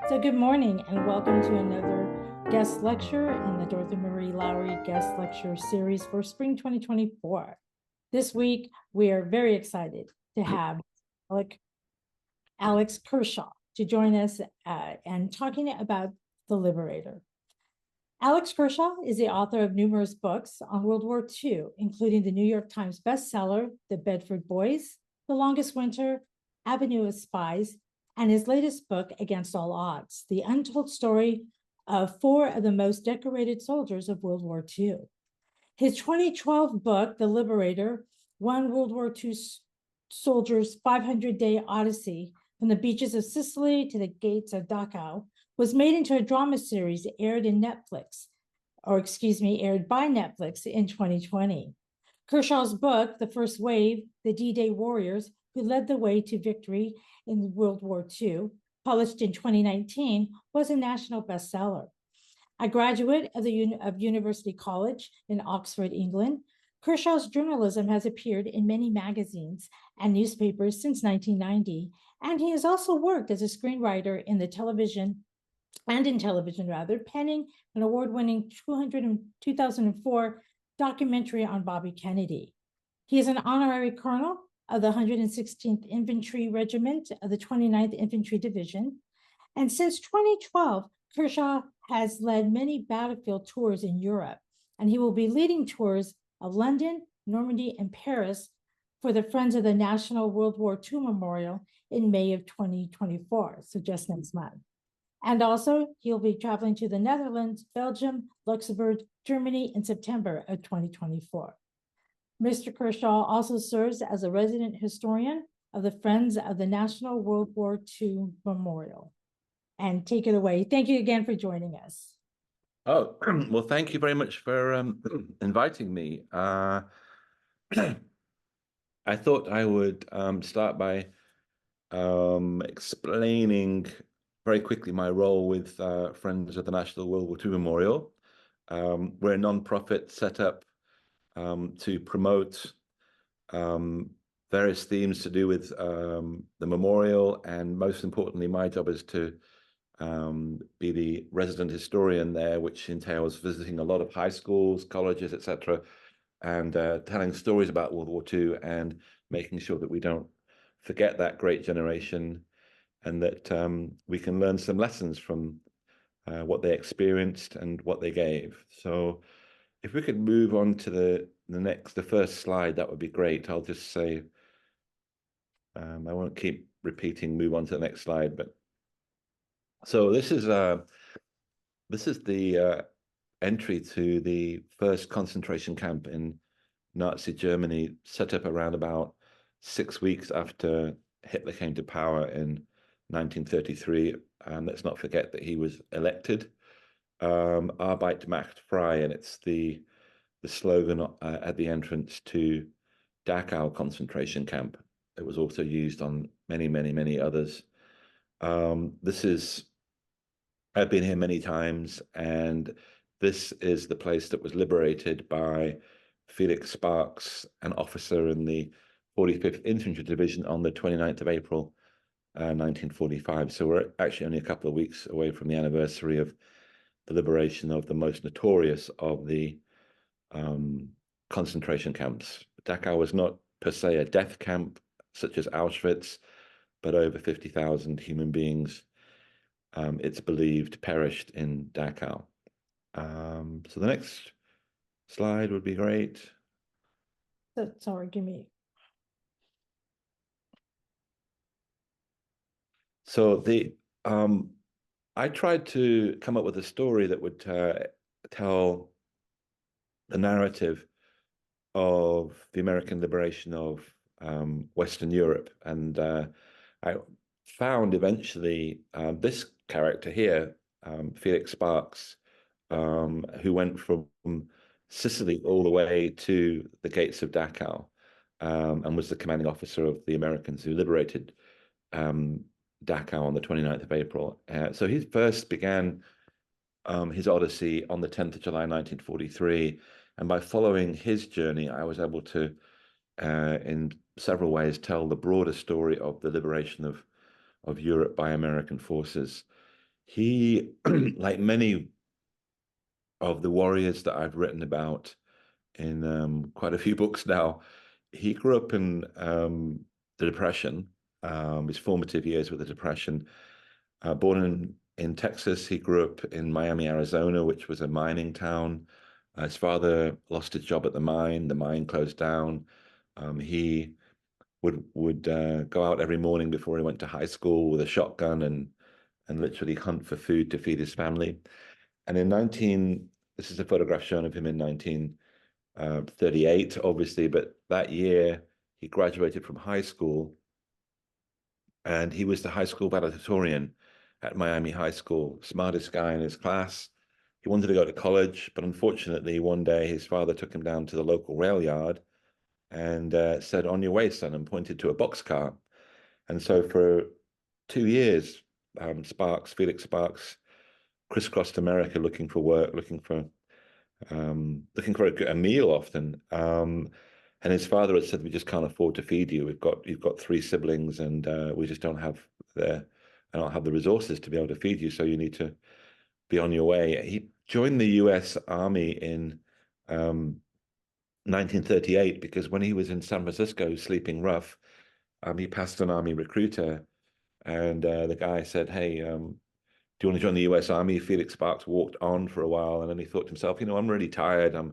So good morning and welcome to another guest lecture in the Dorothy Marie Lowry guest lecture series for spring 2024. This week, we are very excited to have Alex Kershaw to join us and talking about the Liberator. Alex Kershaw is the author of numerous books on World War II, including the New York Times bestseller, The Bedford Boys, The Longest Winter, Avenue of Spies, and his latest book, Against All Odds, the untold story of four of the most decorated soldiers of World War II. His 2012 book, The Liberator, won World War II soldiers' 500-day odyssey from the beaches of Sicily to the gates of Dachau, was made into a drama series aired by Netflix in 2020. Kershaw's book, The First Wave, The D-Day Warriors Who Led the Way to Victory in World War II, published in 2019, was a national bestseller. A graduate of University College in Oxford, England, Kershaw's journalism has appeared in many magazines and newspapers since 1990, and he has also worked as a screenwriter in television, penning an award-winning 2004 documentary on Bobby Kennedy. He is an honorary colonel of the 116th Infantry Regiment of the 29th Infantry Division, and since 2012, Kershaw has led many battlefield tours in Europe, and he will be leading tours of London, Normandy, and Paris for the Friends of the National World War II Memorial in May of 2024, so just next month. And also, he'll be traveling to the Netherlands, Belgium, Luxembourg, Germany in September of 2024. Mr. Kershaw also serves as a resident historian of the Friends of the National World War II Memorial. And take it away. Thank you again for joining us. Oh, well, thank you very much for inviting me. I thought I would start by explaining very quickly my role with Friends of the National World War II Memorial. We're a non-profit set up to promote various themes to do with the memorial, and most importantly, my job is to be the resident historian there, which entails visiting a lot of high schools, colleges, etc., and telling stories about World War II and making sure that we don't forget that great generation, and that we can learn some lessons from what they experienced and what they gave. So if we could move on to the first slide, that would be great. I'll just say, I won't keep repeating, move on to the next slide, but so this is the entry to the first concentration camp in Nazi Germany, set up around about 6 weeks after Hitler came to power in 1933. And let's not forget that he was elected. Arbeit macht frei, and it's the slogan at the entrance to Dachau concentration camp. It was also used on many, many, many others. I've been here many times, and this is the place that was liberated by Felix Sparks, an officer in the 45th Infantry Division, on the 29th of April, 1945. So we're actually only a couple of weeks away from the anniversary of the liberation of the most notorious of the concentration camps. Dachau was not per se a death camp such as Auschwitz, but over 50,000 human beings, it's believed, perished in Dachau. So the next slide would be great. Sorry, give me. So I tried to come up with a story that would tell the narrative of the American liberation of Western Europe, and I found eventually this character here, Felix Sparks, who went from Sicily all the way to the gates of Dachau, and was the commanding officer of the Americans who liberated Dachau on the 29th of April. So he first began his odyssey on the 10th of July, 1943. And by following his journey, I was able to, in several ways, tell the broader story of the liberation of Europe by American forces. He, like many of the warriors that I've written about in quite a few books now, he grew up in the Depression, his formative years with the Depression. Born in Texas, he grew up in Miami, Arizona, which was a mining town. His father lost his job at the mine closed down. He would go out every morning before he went to high school with a shotgun and literally hunt for food to feed his family. And this is a photograph shown of him in 1938, obviously, but that year he graduated from high school and he was the high school valedictorian at Miami High School, smartest guy in his class. He wanted to go to college, but unfortunately, one day his father took him down to the local rail yard and said, "On your way, son," and pointed to a boxcar. And so for 2 years, Felix Sparks, crisscrossed America looking for work, looking for a meal often. And his father had said, "We just can't afford to feed you. You've got three siblings, and we just I don't have the resources to be able to feed you. So you need to be on your way." He joined the U.S. Army in 1938 because when he was in San Francisco sleeping rough, he passed an Army recruiter, and the guy said, "Hey, do you want to join the U.S. Army?" Felix Sparks walked on for a while, and then he thought to himself, I'm really tired. I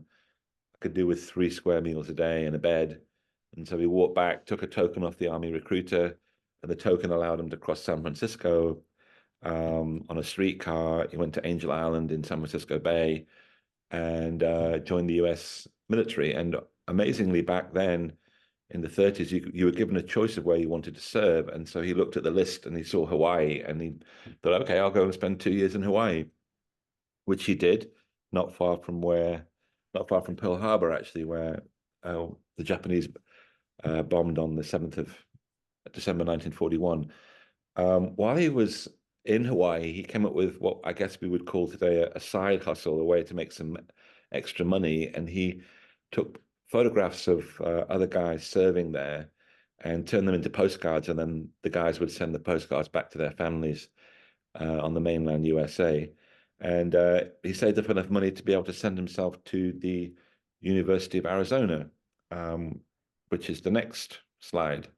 could do with 3 square meals a day and a bed. And so he walked back, took a token off the Army recruiter, and the token allowed him to cross San Francisco on a streetcar. He went to Angel Island in San Francisco Bay and joined the U.S. military. And amazingly, back then in the 30s, you were given a choice of where you wanted to serve. And so he looked at the list and he saw Hawaii and he thought, okay, I'll go and spend 2 years in Hawaii, which he did, not far from Pearl Harbor, actually, where the Japanese bombed on the 7th of December 1941. While he was in Hawaii, he came up with what I guess we would call today a side hustle, a way to make some extra money. And he took photographs of other guys serving there and turned them into postcards. And then the guys would send the postcards back to their families on the mainland USA. And he saved up enough money to be able to send himself to the University of Arizona, which is the next slide.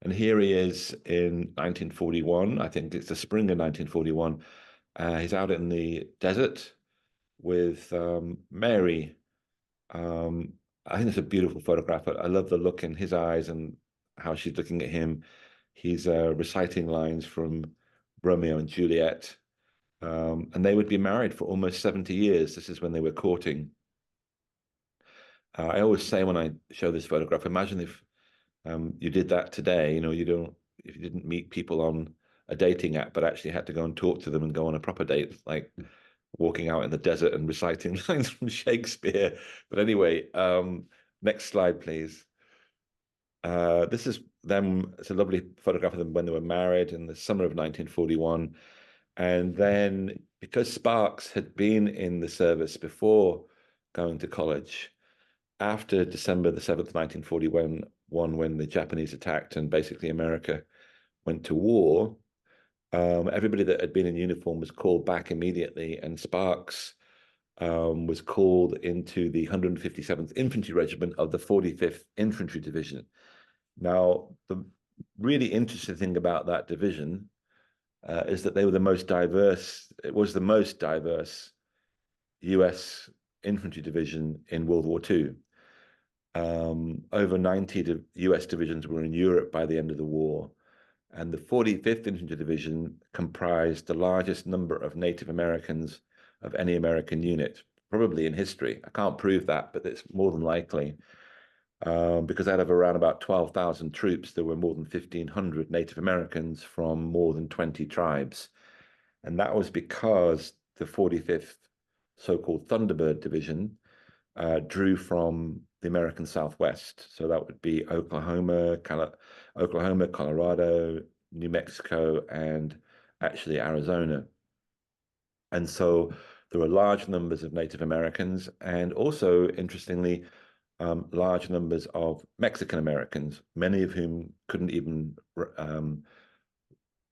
And here he is in 1941. I think it's the spring of 1941. He's out in the desert with Mary. I think it's a beautiful photograph. I love the look in his eyes and how she's looking at him. He's reciting lines from Romeo and Juliet. And they would be married for almost 70 years. This is when they were courting. I always say when I show this photograph, imagine if you did that today. If you didn't meet people on a dating app, but actually had to go and talk to them and go on a proper date, like walking out in the desert and reciting lines from Shakespeare. But anyway, next slide, please. This is them. It's a lovely photograph of them when they were married in the summer of 1941. And then because Sparks had been in the service before going to college, after December the 7th, 1941, when the Japanese attacked and basically America went to war, everybody that had been in uniform was called back immediately, and Sparks was called into the 157th Infantry Regiment of the 45th Infantry Division. Now, the really interesting thing about that division is that they were the most diverse. It was the most diverse U.S. infantry division in World War II. Over 90 U.S. divisions were in Europe by the end of the war, and the 45th Infantry Division comprised the largest number of Native Americans of any American unit, probably in history. I can't prove that, but it's more than likely. Because out of around about 12,000 troops, there were more than 1,500 Native Americans from more than 20 tribes. And that was because the 45th so-called Thunderbird Division drew from the American Southwest. So that would be Oklahoma, Colorado, New Mexico, and actually Arizona. And so there were large numbers of Native Americans and also, interestingly, large numbers of Mexican Americans, many of whom couldn't even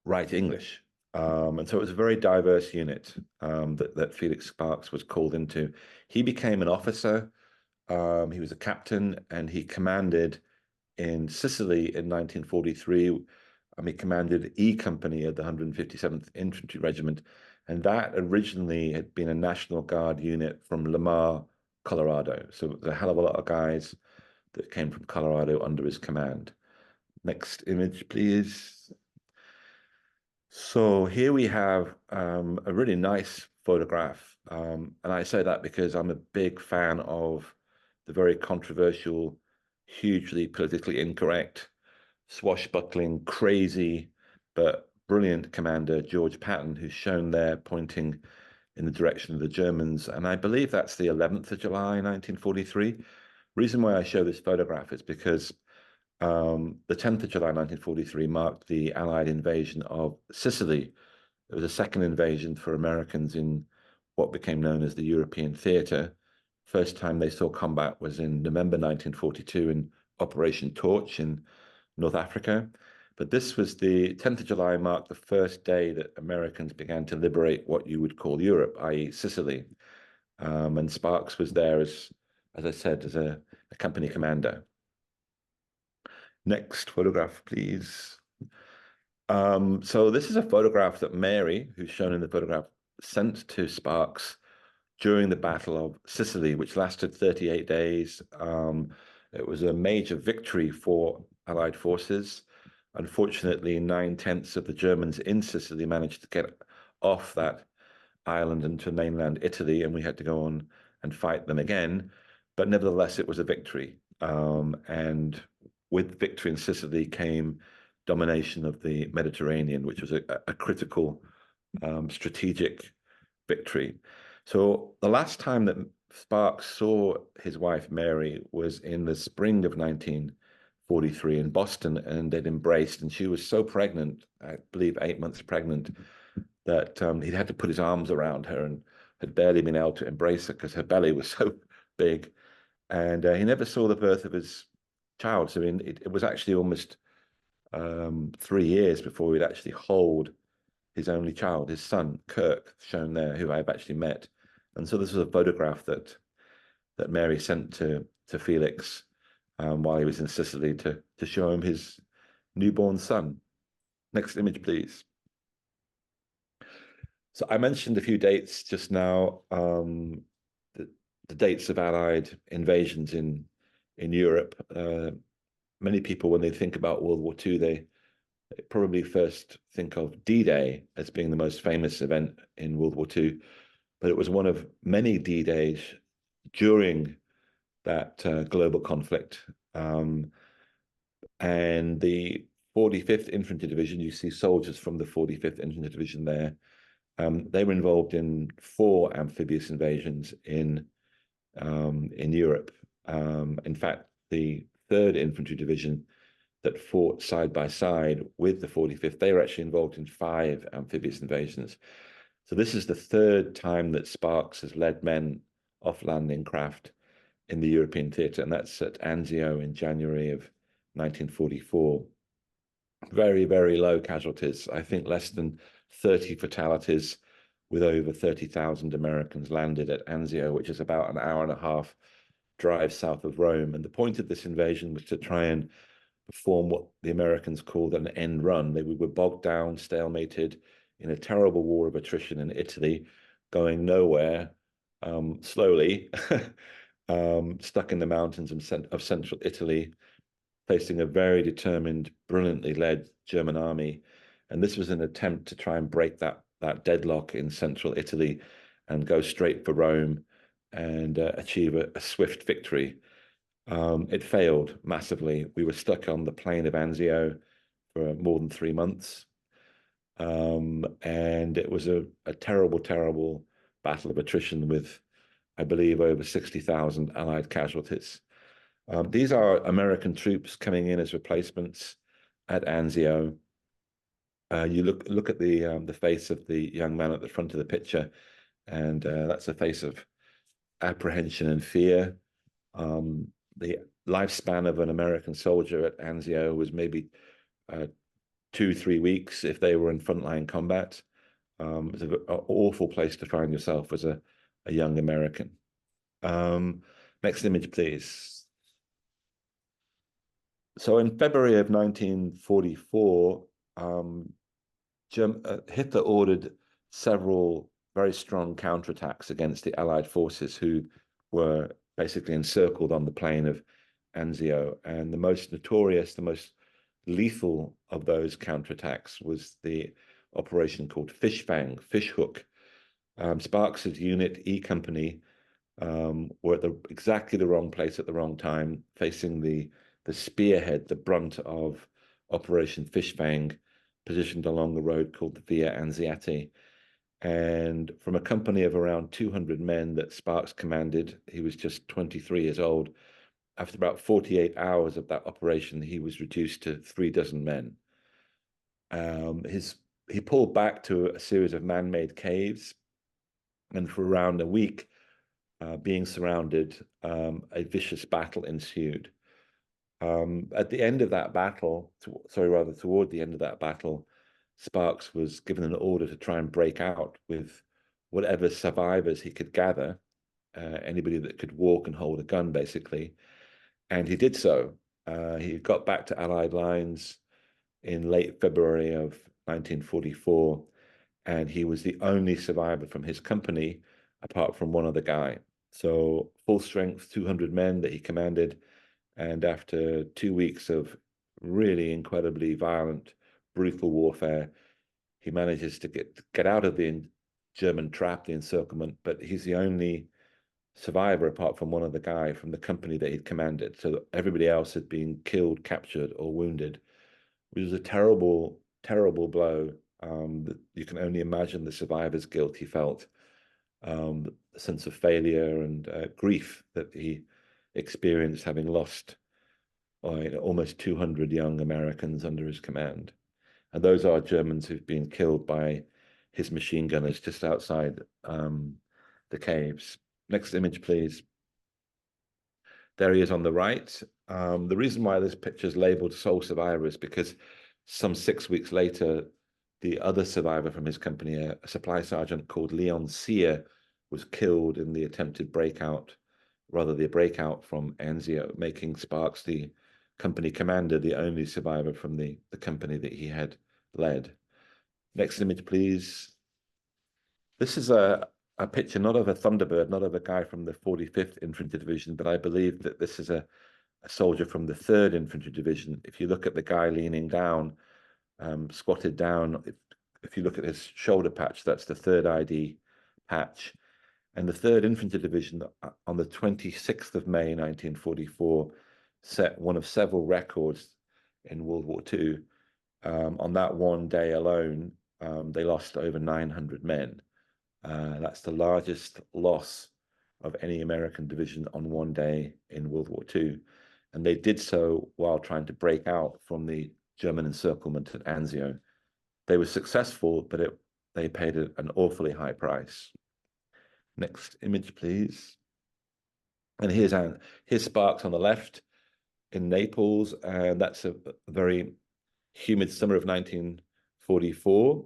write English. And so it was a very diverse unit that Felix Sparks was called into. He became an officer. He was a captain, and he commanded in Sicily in 1943. He commanded E Company of the 157th Infantry Regiment, and that originally had been a National Guard unit from Lamar, Colorado. So there's a hell of a lot of guys that came from Colorado under his command. Next image, please. So here we have a really nice photograph. And I say that because I'm a big fan of the very controversial, hugely politically incorrect, swashbuckling, crazy, but brilliant commander, George Patton, who's shown there pointing in the direction of the Germans. And I believe that's the 11th of July, 1943. Reason why I show this photograph is because the 10th of July 1943 marked the Allied invasion of Sicily. It was a second invasion for Americans in what became known as the European theater. First time they saw combat was in November 1942 in Operation Torch in North Africa. But this was the 10th of July marked the first day that Americans began to liberate what you would call Europe, i.e. Sicily. And Sparks was there as I said, as a company commander. Next photograph, please. So this is a photograph that Mary, who's shown in the photograph, sent to Sparks during the Battle of Sicily, which lasted 38 days. It was a major victory for Allied forces. Unfortunately, 9/10 of the Germans in Sicily managed to get off that island into mainland Italy, and we had to go on and fight them again. But nevertheless, it was a victory. And with victory in Sicily came domination of the Mediterranean, which was a critical strategic victory. So the last time that Sparks saw his wife Mary was in the spring of 1943 in Boston, and they'd embraced, and she was so pregnant, I believe 8 months pregnant, that he'd had to put his arms around her and had barely been able to embrace her because her belly was so big. And he never saw the birth of his child. So it was actually almost 3 years before he'd actually hold his only child, his son, Kirk, shown there, who I've actually met. And so this was a photograph that Mary sent to Felix while he was in Sicily to show him his newborn son. Next image, please. So I mentioned a few dates just now, the dates of Allied invasions in Europe. Many people, when they think about World War II, they probably first think of D-Day as being the most famous event in World War II, but it was one of many D-Days during that global conflict. And the 45th Infantry Division, you see soldiers from the 45th Infantry Division there. They were involved in 4 amphibious invasions in Europe. In fact, the 3rd Infantry Division that fought side by side with the 45th, they were actually involved in 5 amphibious invasions. So this is the 3rd time that Sparks has led men off landing craft in the European theatre, and that's at Anzio in January of 1944. Very, very low casualties. I think less than 30 fatalities, with over 30,000 Americans landed at Anzio, which is about an hour and a half drive south of Rome. And the point of this invasion was to try and perform what the Americans called an end run. They were bogged down, stalemated in a terrible war of attrition in Italy, going nowhere, slowly, stuck in the mountains of central Italy, facing a very determined, brilliantly led German army. And this was an attempt to try and break that deadlock in central Italy and go straight for Rome and achieve a swift victory. It failed massively. We were stuck on the plain of Anzio for more than 3 months. And it was a terrible, terrible battle of attrition with, I believe, over 60,000 Allied casualties. These are American troops coming in as replacements at Anzio. You look at the face of the young man at the front of the picture, and that's a face of apprehension and fear. The lifespan of an American soldier at Anzio was maybe 2-3 weeks if they were in frontline combat. It's an awful place to find yourself as a young American. Next image, please. So in February of 1944, Hitler ordered several very strong counterattacks against the Allied forces, who were basically encircled on the plain of Anzio. And the most notorious, the most lethal of those counterattacks was the operation called Fishfang, Fishhook. Sparks's unit, E Company, were at exactly the wrong place at the wrong time, facing the spearhead, the brunt of Operation Fishfang, positioned along the road called the Via Anziati. And from a company of around 200 men that Sparks commanded, he was just 23 years old. After about 48 hours of that operation, he was reduced to 36 men. He pulled back to a series of man-made caves, and for around a week, being surrounded, a vicious battle ensued. At the end of that battle, toward the end of that battle, Sparks was given an order to try and break out with whatever survivors he could gather, anybody that could walk and hold a gun, basically. And he did so. He got back to Allied lines in late February of 1944, and he was the only survivor from his company, apart from one other guy. So full strength, 200 men that he commanded. And after 2 weeks of really incredibly violent, brutal warfare, he manages to get out of the German trap, the encirclement, but he's the only survivor apart from one other guy from the company that he'd commanded. So everybody else had been killed, captured, or wounded. It was a terrible, terrible blow. You can only imagine the survivor's guilt he felt, the sense of failure and grief that he experienced, having lost almost 200 young Americans under his command. And those are Germans who've been killed by his machine gunners just outside the caves. Next image, please. There he is on the right. The reason why this picture is labeled sole survivor is because some 6 weeks later, the other survivor from his company, a supply sergeant called Leon Sear, was killed in the attempted breakout from Anzio, making Sparks, the company commander, the only survivor from the company that he had led. Next image, please. This is a picture not of a Thunderbird, not of a guy from the 45th Infantry Division, but I believe that this is a soldier from the 3rd Infantry Division. If you look at the guy leaning down, squatted down, if you look at his shoulder patch, that's the 3rd ID patch. And the 3rd Infantry Division, on the 26th of May, 1944, set one of several records in World War II. On that one day alone, they lost over 900 men. That's the largest loss of any American division on one day in World War II. And they did so while trying to break out from the German encirclement at Anzio. They were successful, but they paid an awfully high price. Next image, please. And here's Sparks on the left in Naples, and that's a very humid summer of 1944.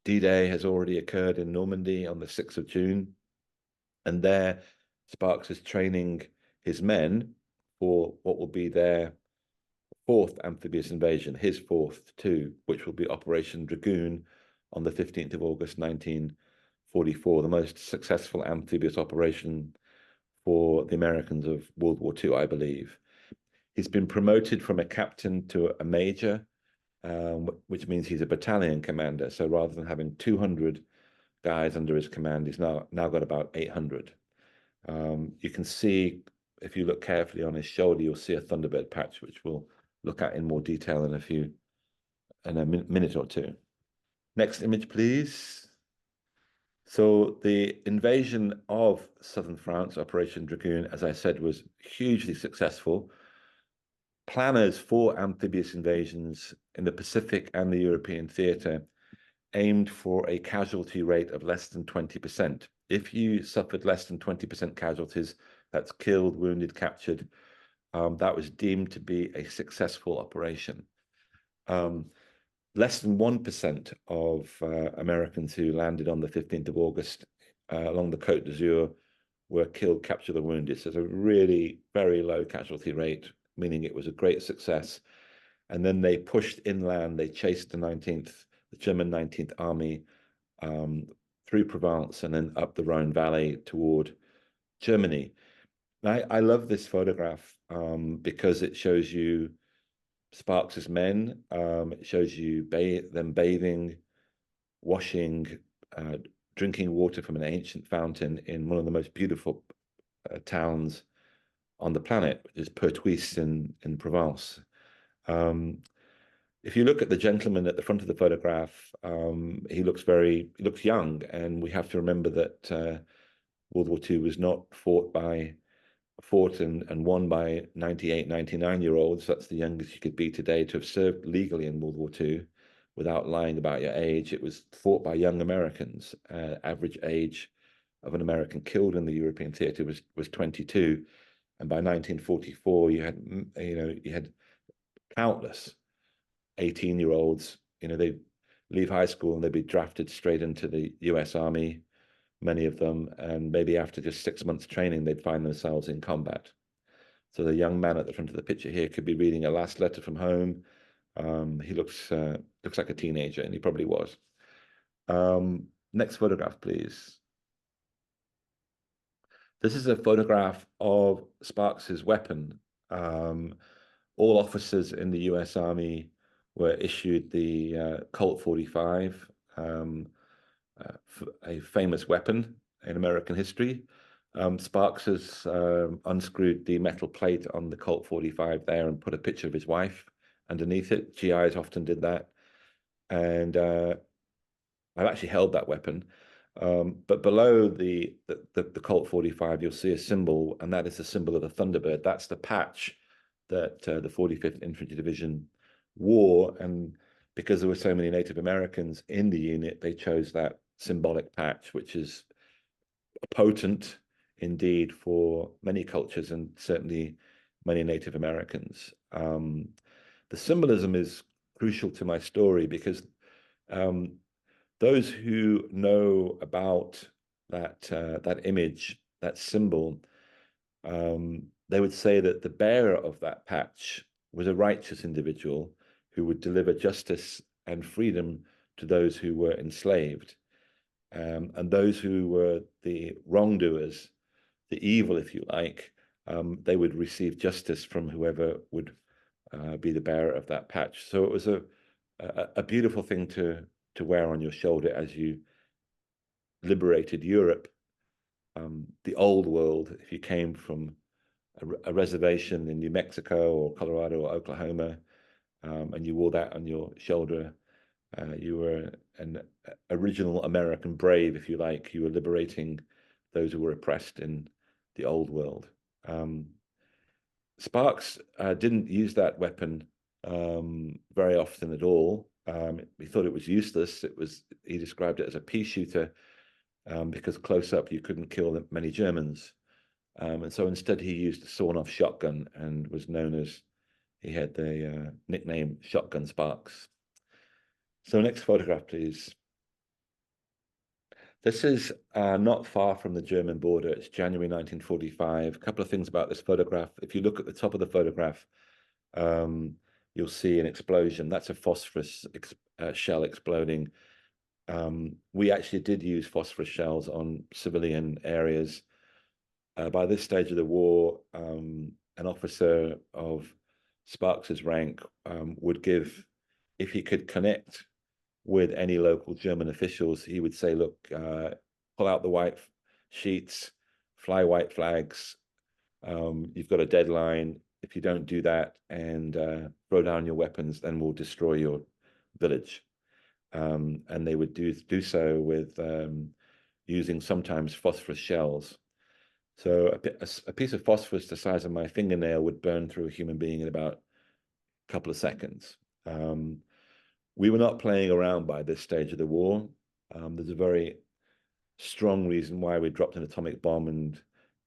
D-Day has already occurred in Normandy on the 6th of June. And there, Sparks is training his men for what will be their 4th amphibious invasion, his 4th too, which will be Operation Dragoon on the 15th of August, 1944, the most successful amphibious operation for the Americans of World War II, I believe. He's been promoted from a captain to a major, which means he's a battalion commander. So rather than having 200 guys under his command, he's now got about 800. You can see, if you look carefully on his shoulder, you'll see a Thunderbird patch, which we'll look at in more detail in a minute or two. Next image, please. So the invasion of southern France, Operation Dragoon, as I said, was hugely successful. Planners for amphibious invasions in the Pacific and the European theater aimed for a casualty rate of less than 20%. If you suffered less than 20% casualties, that's killed, wounded, captured, that was deemed to be a successful operation. less than 1% of Americans who landed on the 15th of August along the Côte d'Azur were killed, captured, or wounded. So it's a really very low casualty rate, meaning it was a great success. And then they pushed inland. They chased the German 19th Army through Provence and then up the Rhone Valley toward Germany. I love this photograph because it shows you Sparks's men. It shows you them bathing, washing, drinking water from an ancient fountain in one of the most beautiful towns on the planet, which is Pertuis in Provence. If you look at the gentleman at the front of the photograph, he looks young, and we have to remember that World War II was not fought and won by 98, 99-year-olds. That's the youngest you could be today to have served legally in World War II without lying about your age. It was fought by young Americans. Average age of an American killed in the European theater was 22. And by 1944, you had countless 18-year-olds. They'd leave high school and they'd be drafted straight into the US Army, many of them, and maybe after just 6 months training, they'd find themselves in combat. So the young man at the front of the picture here could be reading a last letter from home. He looks like a teenager, and he probably was. Next photograph, please. This is a photograph of Sparks's weapon. All officers in the US Army were issued the Colt 45, a famous weapon in American history. Sparks has unscrewed the metal plate on the Colt 45 there and put a picture of his wife underneath it. GIs often did that. And I've actually held that weapon. But below the Colt 45, you'll see a symbol, and that is the symbol of the Thunderbird. That's the patch that the 45th Infantry Division wore. And because there were so many Native Americans in the unit, they chose that symbolic patch, which is potent indeed for many cultures and certainly many Native Americans. The symbolism is crucial to my story because those who know about that image, that symbol, they would say that the bearer of that patch was a righteous individual who would deliver justice and freedom to those who were enslaved. And those who were the wrongdoers, the evil, if you like, they would receive justice from whoever would be the bearer of that patch. So it was a beautiful thing to wear on your shoulder as you liberated Europe, the old world. If you came from a reservation in New Mexico or Colorado or Oklahoma, and you wore that on your shoulder, you were an original American brave, if you like. You were liberating those who were oppressed in the old world. Sparks didn't use that weapon very often at all. He thought it was useless. He described it as a pea shooter because close up you couldn't kill many Germans. And so instead he used a sawn-off shotgun and was known as, he had the nickname Shotgun Sparks. So next photograph, please. This is not far from the German border. It's January 1945. A couple of things about this photograph. If you look at the top of the photograph, you'll see an explosion. That's a phosphorus shell exploding. We actually did use phosphorus shells on civilian areas. By this stage of the war, an officer of Sparks's rank would give, if he could connect with any local German officials, he would say, look, pull out the white sheets, fly white flags. You've got a deadline. If you don't do that and throw down your weapons, then we'll destroy your village. And they would do so with using sometimes phosphorus shells. So a piece of phosphorus the size of my fingernail would burn through a human being in about a couple of seconds. We were not playing around by this stage of the war. There's a very strong reason why we dropped an atomic bomb and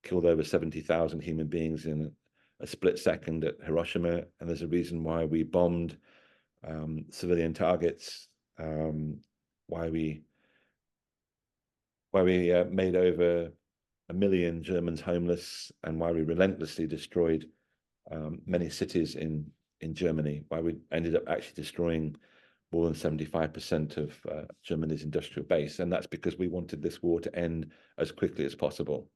killed over 70,000 human beings in a split second at Hiroshima. And there's a reason why we bombed civilian targets, why we made over 1 million Germans homeless, and why we relentlessly destroyed many cities in Germany, why we ended up actually destroying more than 75% of Germany's industrial base. And that's because we wanted this war to end as quickly as possible.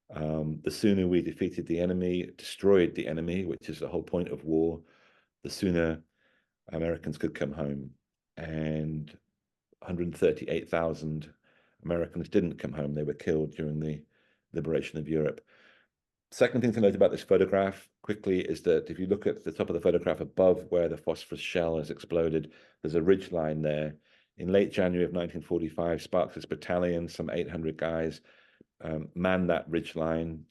The sooner we defeated the enemy, destroyed the enemy, which is the whole point of war, the sooner Americans could come home. And 138,000 Americans didn't come home. They were killed during the liberation of Europe. Second thing to note about this photograph quickly is that if you look at the top of the photograph above where the phosphorus shell has exploded, there's a ridge line there. In late January of 1945, Sparks's battalion, some 800 guys, manned that ridge line.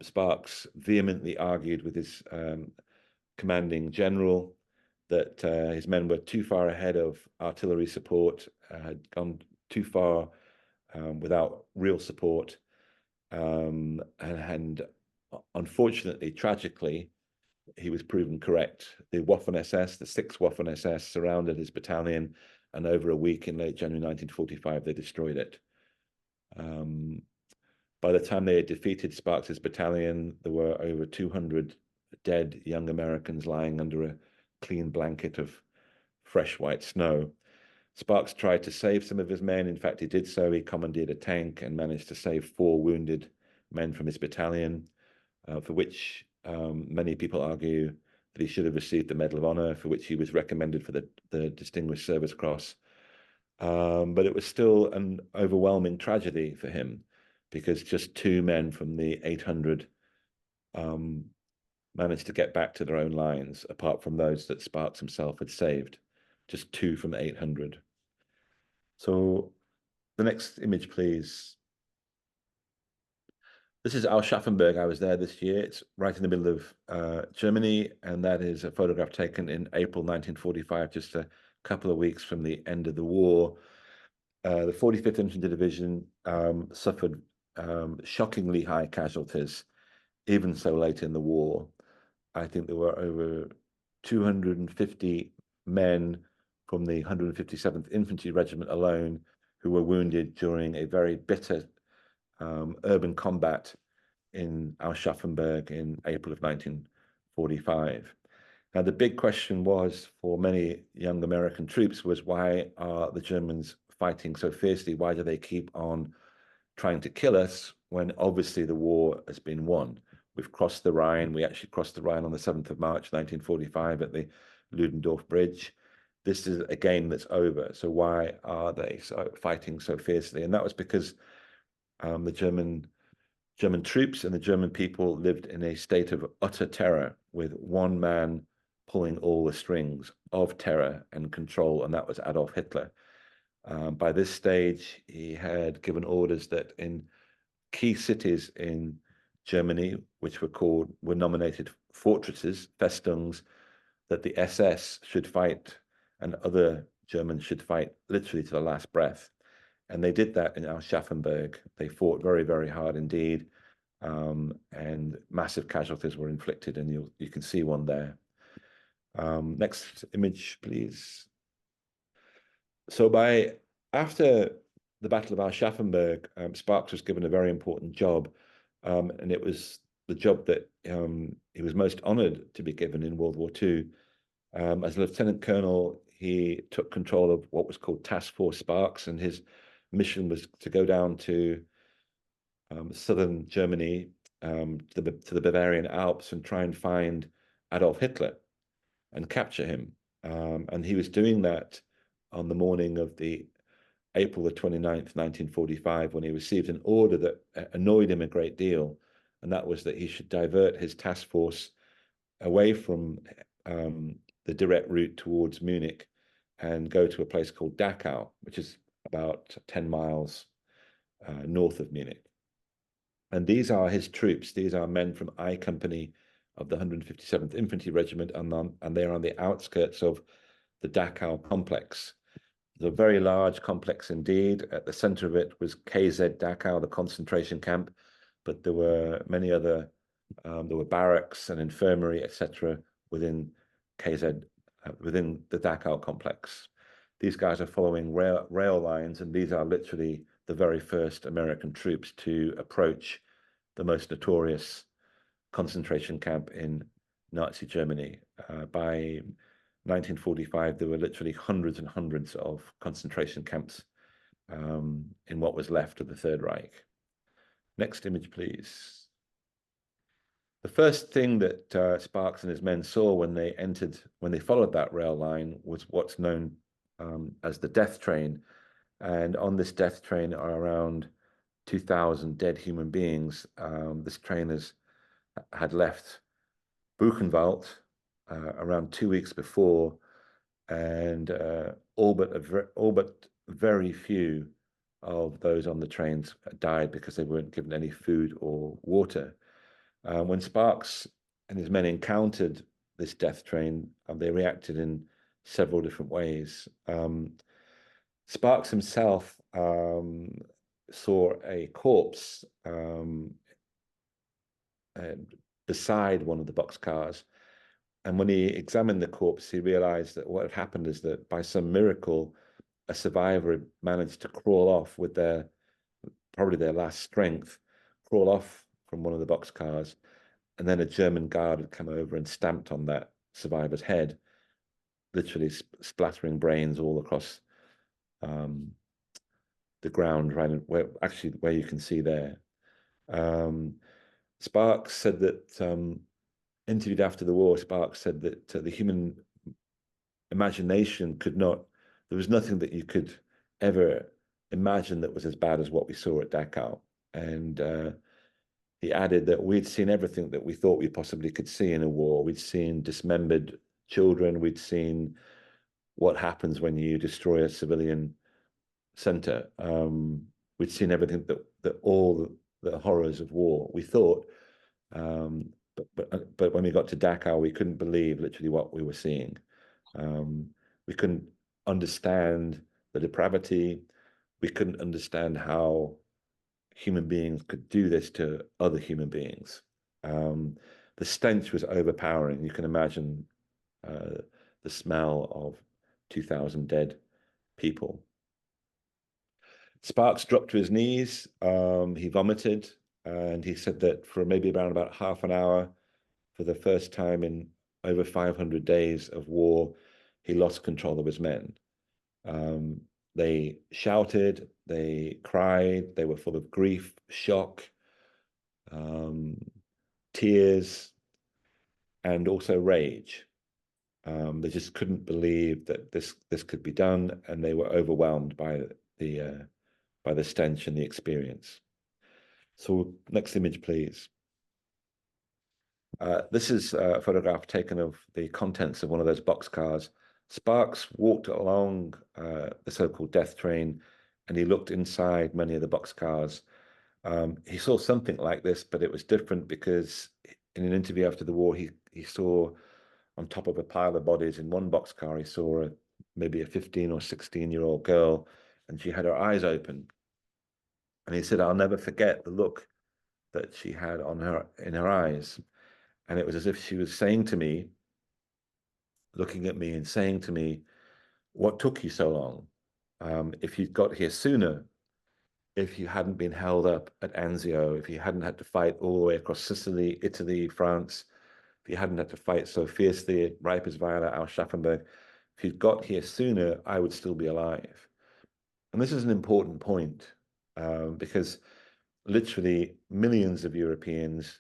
Sparks vehemently argued with his commanding general that his men were too far ahead of artillery support, had gone too far without real support. And unfortunately, tragically, he was proven correct. The Waffen-SS, the 6th Waffen-SS, surrounded his battalion, and over a week in late January 1945, they destroyed it. By the time they had defeated Sparks's battalion, there were over 200 dead young Americans lying under a clean blanket of fresh white snow. Sparks tried to save some of his men. In fact, he did so. He commandeered a tank and managed to save 4 wounded men from his battalion, for which many people argue that he should have received the Medal of Honor, for which he was recommended for the Distinguished Service Cross. But it was still an overwhelming tragedy for him, because just 2 men from the 800 managed to get back to their own lines, apart from those that Sparks himself had saved. Just 2 from 800. So the next image, please. This is Aschaffenburg. I was there this year. It's right in the middle of Germany, and that is a photograph taken in April 1945, just a couple of weeks from the end of the war. The 45th Infantry Division suffered shockingly high casualties, even so late in the war. I think there were over 250 men from the 157th Infantry Regiment alone who were wounded during a very bitter urban combat in Aschaffenburg in April of 1945. Now, the big question was for many young American troops was, why are the Germans fighting so fiercely? Why do they keep on trying to kill us when obviously the war has been won? We've crossed the Rhine. We actually crossed the Rhine on the 7th of March, 1945 at the Ludendorff Bridge. This is a game that's over. So why are they fighting so fiercely? And that was because the German troops and the German people lived in a state of utter terror, with one man pulling all the strings of terror and control, and that was Adolf Hitler. By this stage, he had given orders that in key cities in Germany, which were nominated fortresses, Festungen, that the SS should fight and other Germans should fight literally to the last breath. And they did that in Aschaffenburg. They fought very, very hard indeed, and massive casualties were inflicted, and you can see one there. Next image, please. So after the Battle of Aschaffenburg, Sparks was given a very important job, and it was the job that he was most honored to be given in World War II. As a lieutenant colonel, he took control of what was called Task Force Sparks, and his mission was to go down to southern Germany, to the Bavarian Alps, and try and find Adolf Hitler and capture him. And he was doing that on the morning of the April the 29th, 1945, when he received an order that annoyed him a great deal, and that was that he should divert his task force away from the direct route towards Munich and go to a place called Dachau, which is about 10 miles north of Munich. And these are his troops. These are men from I Company of the 157th Infantry Regiment, and they're on the outskirts of the Dachau complex. It's a very large complex indeed. At the center of it was KZ Dachau, the concentration camp, but there were many other, there were barracks and infirmary, etc., within KZ within the Dachau complex. These guys are following rail lines, and these are literally the very first American troops to approach the most notorious concentration camp in Nazi Germany. By 1945, there were literally hundreds and hundreds of concentration camps in what was left of the Third Reich. Next image, please. The first thing that Sparks and his men saw when they followed that rail line was what's known as the death train. And on this death train are around 2,000 dead human beings. This train had left Buchenwald around 2 weeks before, and all but very few of those on the trains died because they weren't given any food or water. When Sparks and his men encountered this death train, they reacted in several different ways. Sparks himself saw a corpse beside one of the boxcars. And when he examined the corpse, he realized that what had happened is that by some miracle, a survivor had managed to crawl off with probably their last strength, crawl off from one of the boxcars. And then a German guard had come over and stamped on that survivor's head, literally splattering brains all across the ground, right where you can see there. Sparks said that, interviewed after the war, Sparks said that the human imagination there was nothing that you could ever imagine that was as bad as what we saw at Dachau. And he added that we'd seen everything that we thought we possibly could see in a war. We'd seen dismembered children. We'd seen what happens when you destroy a civilian center. We'd seen everything that all the horrors of war. We thought, but when we got to Dachau, we couldn't believe literally what we were seeing. We couldn't understand the depravity. We couldn't understand how human beings could do this to other human beings. The stench was overpowering. You can imagine the smell of 2,000 dead people. Sparks dropped to his knees. He vomited, and he said that for maybe around about half an hour, for the first time in over 500 days of war, he lost control of his men. They shouted, they cried, they were full of grief, shock, tears, and also rage. They just couldn't believe that this could be done, and they were overwhelmed by the stench and the experience. So next image, please. This is a photograph taken of the contents of one of those boxcars. Sparks walked along the so-called death train, and he looked inside many of the boxcars. He saw something like this, but it was different because in an interview after the war, he saw on top of a pile of bodies in one boxcar, he saw maybe a 15 or 16-year-old girl, and she had her eyes open. And he said, "I'll never forget the look that she had in her eyes." And it was as if she was saying to me, looking at me and saying to me, "What took you so long? If you'd got here sooner, if you hadn't been held up at Anzio, if you hadn't had to fight all the way across Sicily, Italy, France, if you hadn't had to fight so fiercely at Reipersweiler, Auschwitz, if you'd got here sooner, I would still be alive." And this is an important point because literally millions of Europeans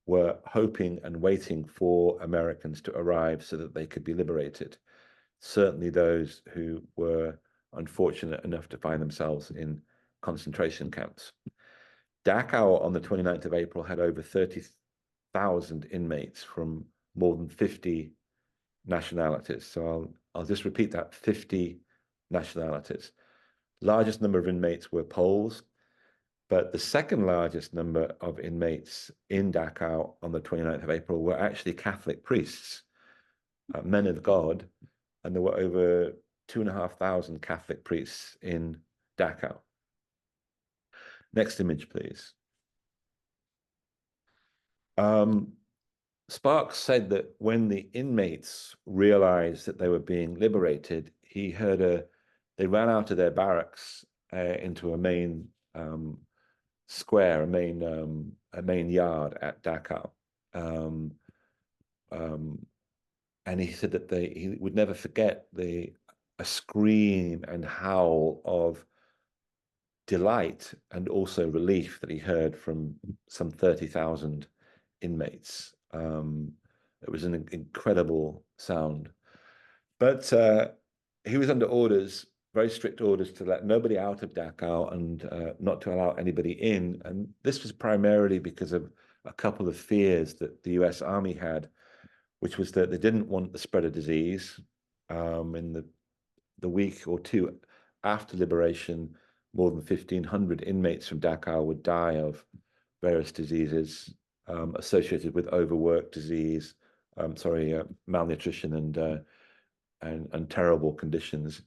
were hoping and waiting for Americans to arrive so that they could be liberated. Certainly those who were unfortunate enough to find themselves in concentration camps. Dachau on the 29th of April had over 30,000 inmates from more than 50 nationalities. So I'll just repeat that, 50 nationalities. Largest number of inmates were Poles, but the second largest number of inmates in Dachau on the 29th of April were actually Catholic priests, men of God, and there were over 2,500 Catholic priests in Dachau. Next image, please. Sparks said that when the inmates realized that they were being liberated, he heard they ran out of their barracks into a main square, a main yard at Dachau. And he said that he would never forget a scream and howl of delight and also relief that he heard from some 30,000 inmates. It was an incredible sound. But he was under orders, very strict orders, to let nobody out of Dachau and not to allow anybody in. And this was primarily because of a couple of fears that the US Army had, which was that they didn't want the spread of disease. In the week or two after liberation, more than 1,500 inmates from Dachau would die of various diseases associated with overwork disease, malnutrition and terrible conditions.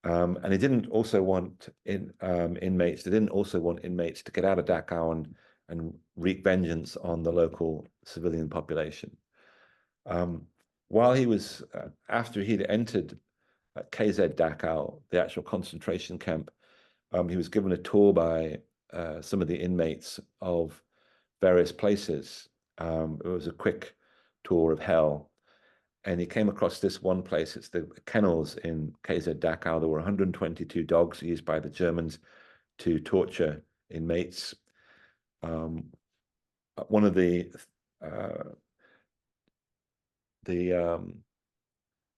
And they didn't also want inmates. They didn't also want inmates to get out of Dachau and wreak vengeance on the local civilian population. While he was after he'd entered KZ Dachau, the actual concentration camp, he was given a tour by some of the inmates of various places. It was a quick tour of hell. And he came across this one place. It's the kennels in KZ Dachau. There were 122 dogs used by the Germans to torture inmates. One of the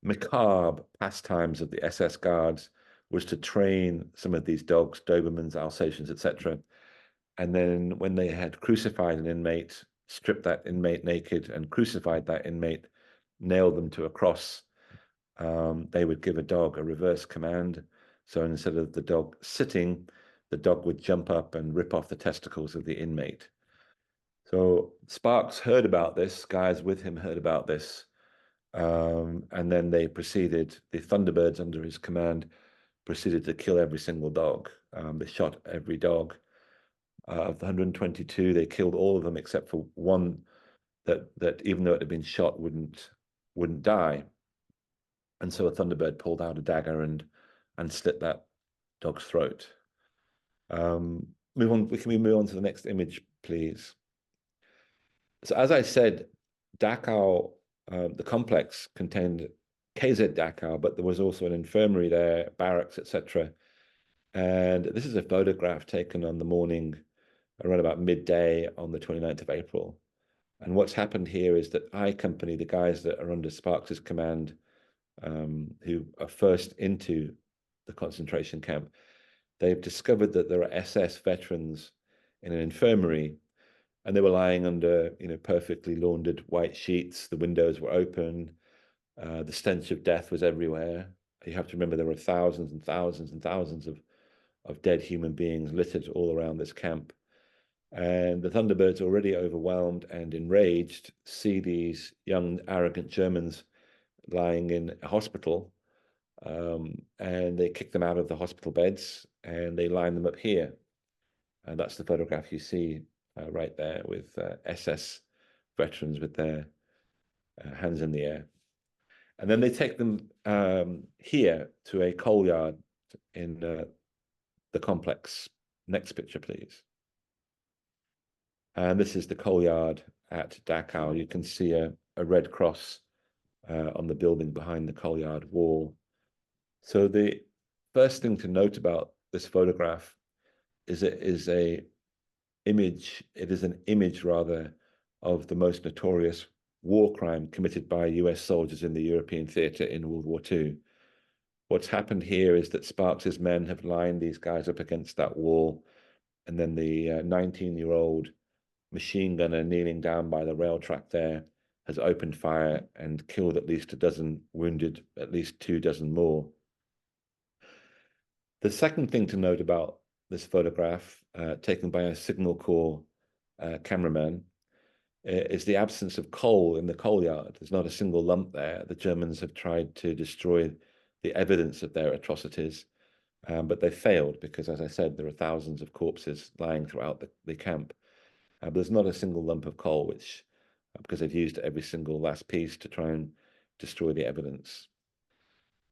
macabre pastimes of the SS guards was to train some of these dogs, Dobermans, Alsatians, etc. And then when they had crucified an inmate, stripped that inmate naked and crucified that inmate, nailed them to a cross, they would give a dog a reverse command. So instead of the dog sitting, the dog would jump up and rip off the testicles of the inmate. So Sparks heard about this, guys with him heard about this, and then they proceeded, the Thunderbirds under his command proceeded to kill every single dog. They shot every dog. Of the 122, they killed all of them except for one that even though it had been shot, wouldn't die. And so a Thunderbird pulled out a dagger and slit that dog's throat. Move on. Can we move on to the next image, please? So as I said, Dachau, the complex contained KZ Dachau, but there was also an infirmary there, barracks, etc. And this is a photograph taken on the morning around about midday on the 29th of April. And what's happened here is that I Company, the guys that are under Sparks's command, who are first into the concentration camp, they've discovered that there are SS veterans in an infirmary, and they were lying under, perfectly laundered white sheets. The windows were open. The stench of death was everywhere. You have to remember there were thousands and thousands and thousands of dead human beings littered all around this camp. And the Thunderbirds, already overwhelmed and enraged, see these young, arrogant Germans lying in a hospital, and they kick them out of the hospital beds and they line them up here. And that's the photograph you see right there with SS veterans with their hands in the air. And then they take them here to a coal yard in the complex. Next picture, please. And this is the coal yard at Dachau. You can see a red cross on the building behind the coal yard wall. So the first thing to note about this photograph is it is an image rather of the most notorious war crime committed by US soldiers in the European theater in World War II. What's happened here is that Sparks's men have lined these guys up against that wall, and then the 19-year-old machine gunner kneeling down by the rail track there has opened fire and killed at least a dozen, wounded at least 24 more. The second thing to note about this photograph, taken by a Signal Corps cameraman, is the absence of coal in the coal yard. There's not a single lump there. The Germans have tried to destroy the evidence of their atrocities, but they failed because, as I said, there are thousands of corpses lying throughout the camp. But there's not a single lump of coal, which because they've used every single last piece to try and destroy the evidence.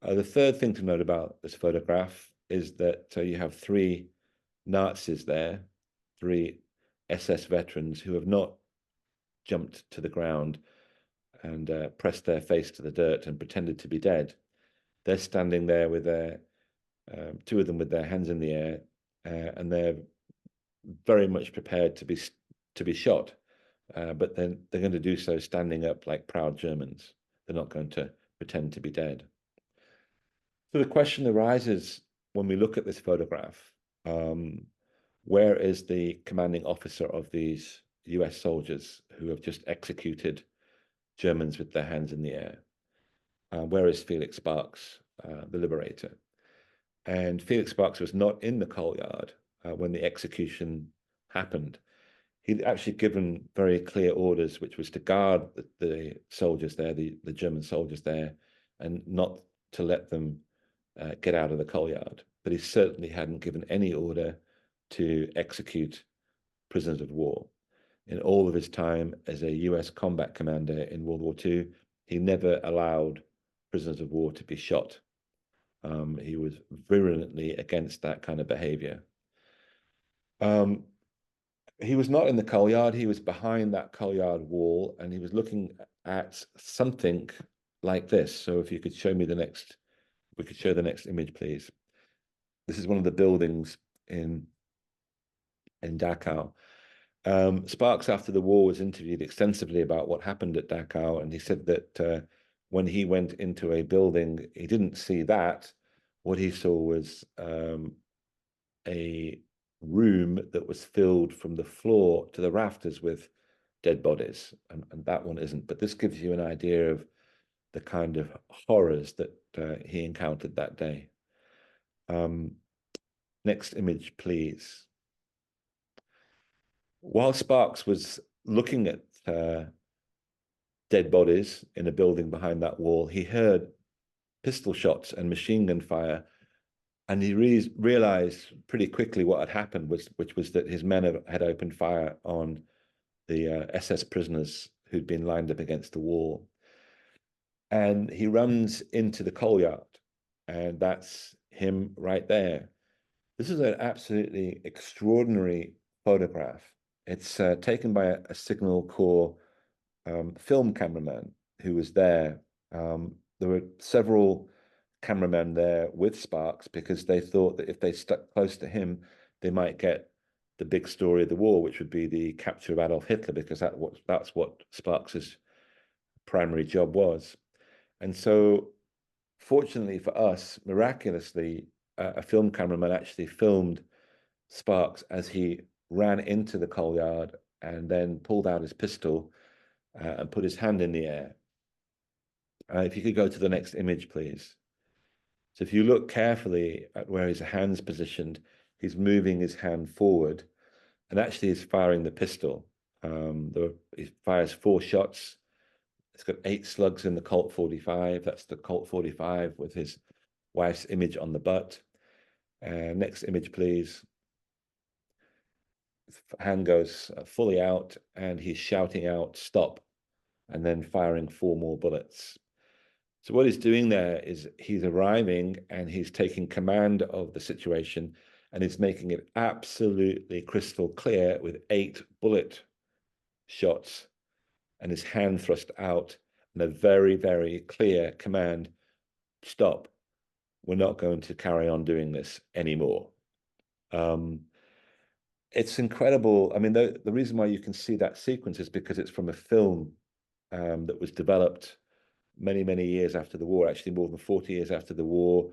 The third thing to note about this photograph is that you have three Nazis there, three SS veterans who have not jumped to the ground and pressed their face to the dirt and pretended to be dead. They're standing there with their, two of them with their hands in the air, and they're very much prepared to be shot. But then they're going to do so standing up like proud Germans. They're not going to pretend to be dead. So the question arises when we look at this photograph, where is the commanding officer of these US soldiers who have just executed Germans with their hands in the air? Where is Felix Sparks, the Liberator? And Felix Sparks was not in the coal yard when the execution happened. He'd actually given very clear orders, which was to guard the soldiers there, the German soldiers there, and not to let them get out of the coal yard. But he certainly hadn't given any order to execute prisoners of war. In all of his time as a US combat commander in World War II, he never allowed prisoners of war to be shot. He was virulently against that kind of behavior. He was not in the coal yard. He was behind that coal yard wall, and he was looking at something like this. So if you could show me the next, we could show the next image, please. This is one of the buildings in Dachau. Sparks, after the war, was interviewed extensively about what happened at Dachau, and he said that when he went into a building, he didn't see that. What he saw was a room that was filled from the floor to the rafters with dead bodies, and that one isn't. But this gives you an idea of the kind of horrors that he encountered that day. Next image, please. While Sparks was looking at dead bodies in a building behind that wall, he heard pistol shots and machine gun fire, and he realized pretty quickly what had happened, which was that his men had opened fire on the SS prisoners who'd been lined up against the wall. And he runs into the coal yard, and that's him right there. This is an absolutely extraordinary photograph. It's taken by a Signal Corps film cameraman who was there. There were several cameramen there with Sparks because they thought that if they stuck close to him, they might get the big story of the war, which would be the capture of Adolf Hitler, because that's what Sparks's primary job was. And so, fortunately for us, miraculously, a film cameraman actually filmed Sparks as he ran into the coal yard and then pulled out his pistol and put his hand in the air. If you could go to the next image, please. So if you look carefully at where his hand's positioned, he's moving his hand forward and actually is firing the pistol. He fires 4 shots. It's got 8 slugs in the Colt 45. That's the Colt 45 with his wife's image on the butt. Next image, please. His hand goes fully out and he's shouting out, "Stop," and then firing 4 more bullets. So what he's doing there is he's arriving and he's taking command of the situation, and he's making it absolutely crystal clear with 8 bullet shots and his hand thrust out and a very, very clear command: "Stop. We're not going to carry on doing this anymore." It's incredible. I mean, the reason why you can see that sequence is because it's from a film that was developed many, many years after the war, actually more than 40 years after the war.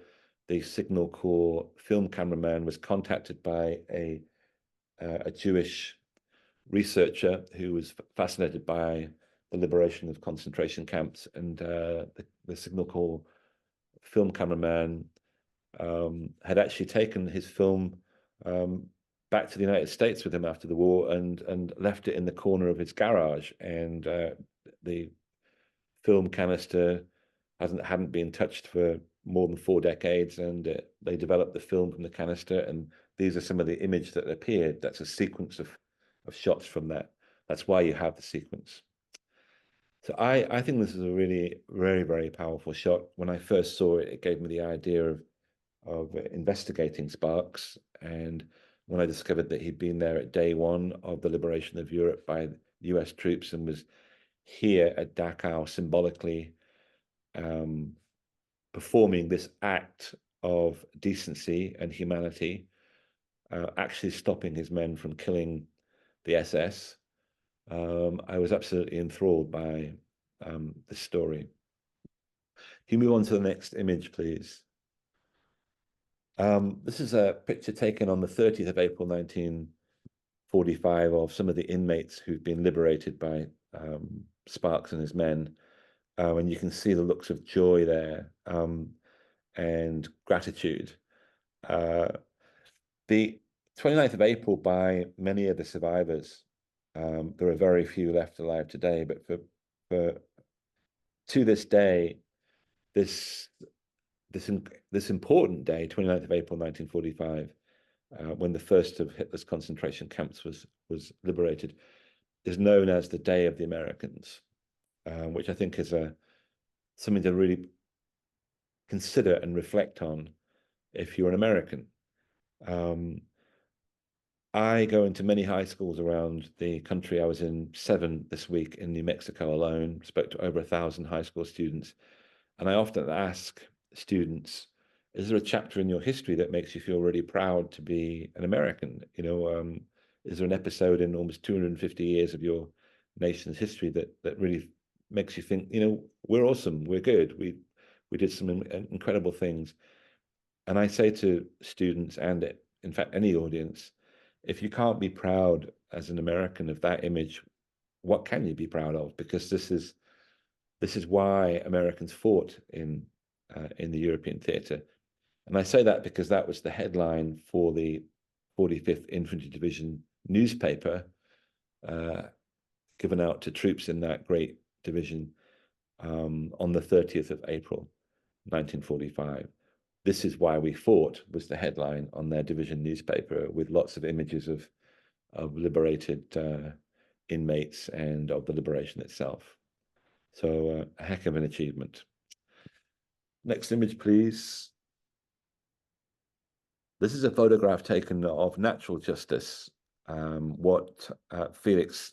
The Signal Corps film cameraman was contacted by a Jewish researcher who was fascinated by the liberation of concentration camps, and the Signal Corps film cameraman had actually taken his film back to the United States with him after the war and left it in the corner of his garage, and the film canister hadn't been touched for more than 4 decades, and they developed the film from the canister, and these are some of the images that appeared. That's a sequence of shots from that. That's why you have the sequence. So I think this is a really very, very powerful shot. When I first saw it, it gave me the idea of investigating Sparks. And when I discovered that he'd been there at day one of the liberation of Europe by US troops and was here at Dachau symbolically performing this act of decency and humanity, actually stopping his men from killing the SS, I was absolutely enthralled by this story. Can you move on to the next image, please? This is a picture taken on the 30th of April, 1945, of some of the inmates who've been liberated by Sparks and his men. And you can see the looks of joy there and gratitude. The 29th of April, by many of the survivors, there are very few left alive today, but to this day, this important day, 29th of April, 1945, when the first of Hitler's concentration camps was liberated, is known as the Day of the Americans, which I think is something to really consider and reflect on if you're an American. I go into many high schools around the country. I was in 7 this week in New Mexico alone, spoke to over 1,000 high school students. And I often ask students, is there a chapter in your history that makes you feel really proud to be an American? You know, is there an episode in almost 250 years of your nation's history that really makes you think, you know, we're awesome, we're good, we did some incredible things. And I say to students, and in fact any audience, if you can't be proud as an American of that image, what can you be proud of? Because this is why Americans fought in the European theater. And I say that because that was the headline for the 45th Infantry Division newspaper, given out to troops in that great division on the 30th of April, 1945. This is why we fought was the headline on their division newspaper, with lots of images of liberated inmates and of the liberation itself. So a heck of an achievement. Next image, please. This is a photograph taken of natural justice, what Felix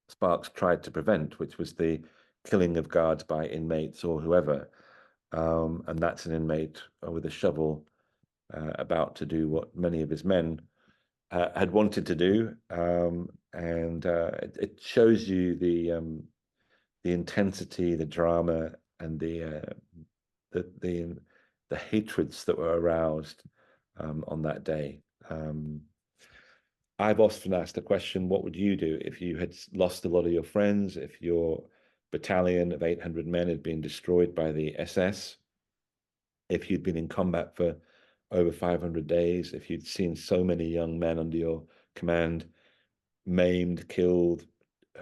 Sparks tried to prevent, which was the killing of guards by inmates or whoever. And that's an inmate with a shovel about to do what many of his men had wanted to do. And it shows you the intensity, the drama, and the hatreds that were aroused on that day. I've often asked the question, what would you do if you had lost a lot of your friends, if your battalion of 800 men had been destroyed by the SS, if you'd been in combat for over 500 days, if you'd seen so many young men under your command maimed, killed,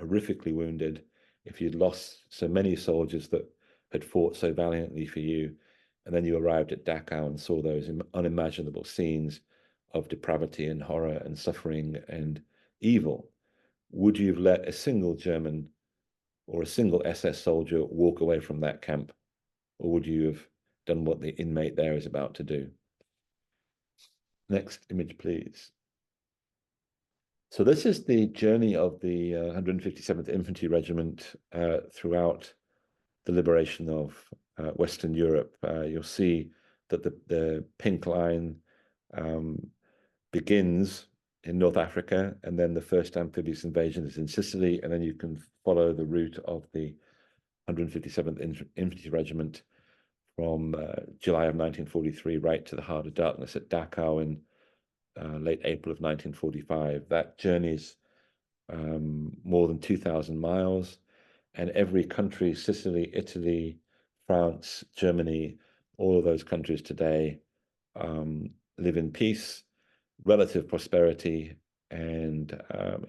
horrifically wounded, if you'd lost so many soldiers that had fought so valiantly for you, and then you arrived at Dachau and saw those unimaginable scenes of depravity and horror and suffering and evil, would you have let a single German or a single SS soldier walk away from that camp? Or would you have done what the inmate there is about to do? Next image, please. So this is the journey of the 157th Infantry Regiment throughout the liberation of Western Europe. You'll see that the pink line begins in North Africa, and then the first amphibious invasion is in Sicily, and then you can follow the route of the 157th Infantry Regiment from July of 1943 right to the heart of darkness at Dachau in late April of 1945. That journey is more than 2,000 miles, and every country, Sicily, Italy, France, Germany, all of those countries today live in peace, relative prosperity, and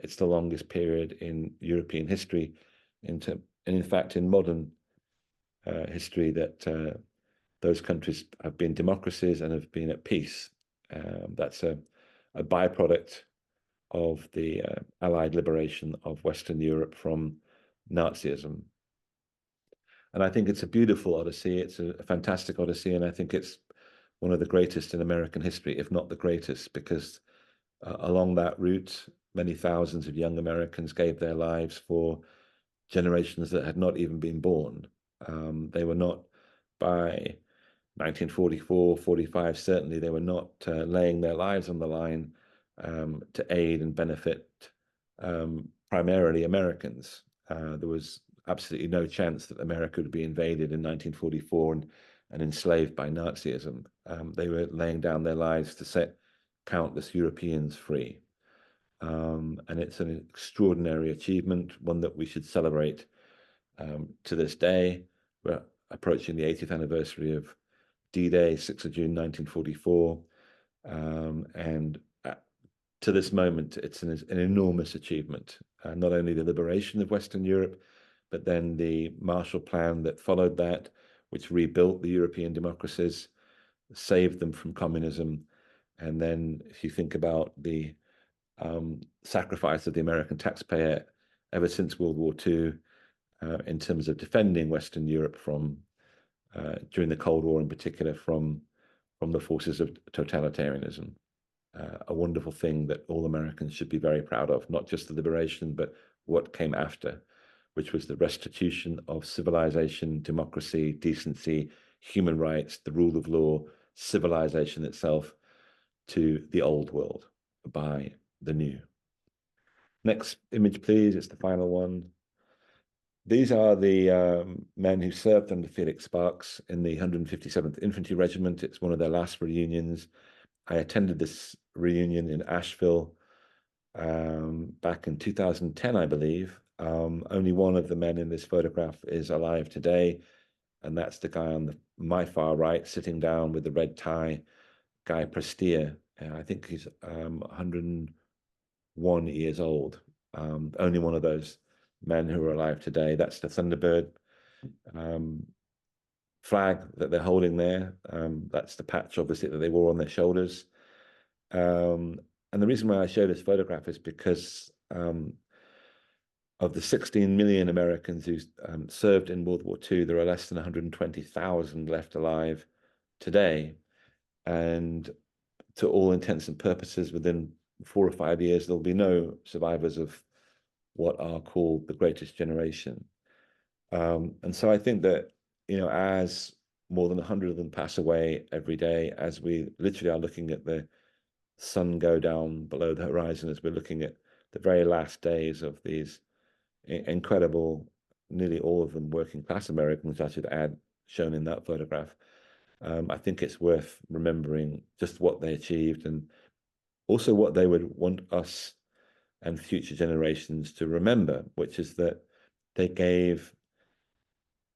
it's the longest period in European history, and in fact in modern history, that those countries have been democracies and have been at peace. That's a byproduct of the Allied liberation of Western Europe from Nazism. And I think it's a beautiful odyssey. It's a fantastic odyssey, and I think it's one of the greatest in American history, if not the greatest, because along that route, many thousands of young Americans gave their lives for generations that had not even been born. They were not, by 1944, 45, certainly, they were not laying their lives on the line to aid and benefit primarily Americans. There was absolutely no chance that America would be invaded in 1944 and enslaved by Nazism. They were laying down their lives to set countless Europeans free. And it's an extraordinary achievement, one that we should celebrate to this day. We're approaching the 80th anniversary of D-Day, 6th of June, 1944. And to this moment, it's an enormous achievement. Not only the liberation of Western Europe, but then the Marshall Plan that followed that, which rebuilt the European democracies, saved them from communism. And then if you think about the sacrifice of the American taxpayer ever since World War II, in terms of defending Western Europe from, during the Cold War in particular, from the forces of totalitarianism. A wonderful thing that all Americans should be very proud of, not just the liberation, but what came after, which was the restitution of civilization, democracy, decency, human rights, the rule of law, civilization itself to the old world by the new. Next image, please. It's the final one. These are the men who served under Felix Sparks in the 157th Infantry Regiment. It's one of their last reunions. I attended this reunion in Asheville back in 2010, I believe. Only one of the men in this photograph is alive today, and that's the guy on my far right, sitting down with the red tie, Guy Prestia. I think he's 101 years old. Only one of those men who are alive today. That's the Thunderbird flag that they're holding there. That's the patch, obviously, that they wore on their shoulders. And the reason why I show this photograph is because of the 16 million Americans who served in World War II, there are less than 120,000 left alive today. And to all intents and purposes, within 4 or 5 years, there'll be no survivors of what are called the greatest generation. And so I think that, you know, as more than 100 of them pass away every day, as we literally are looking at the sun go down below the horizon, as we're looking at the very last days of these incredible, nearly all of them working class Americans, I should add, shown in that photograph, I think it's worth remembering just what they achieved and also what they would want us and future generations to remember, which is that they gave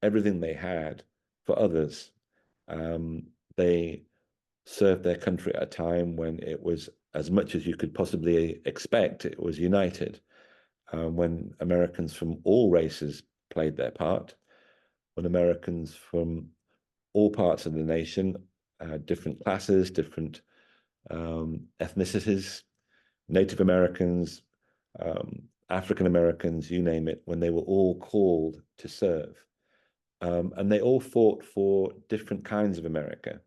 everything they had for others. They served their country at a time when it was, as much as you could possibly expect, it was united. When Americans from all races played their part, when Americans from all parts of the nation, different classes, different ethnicities, Native Americans, African Americans, you name it, when they were all called to serve. And they all fought for different kinds of America.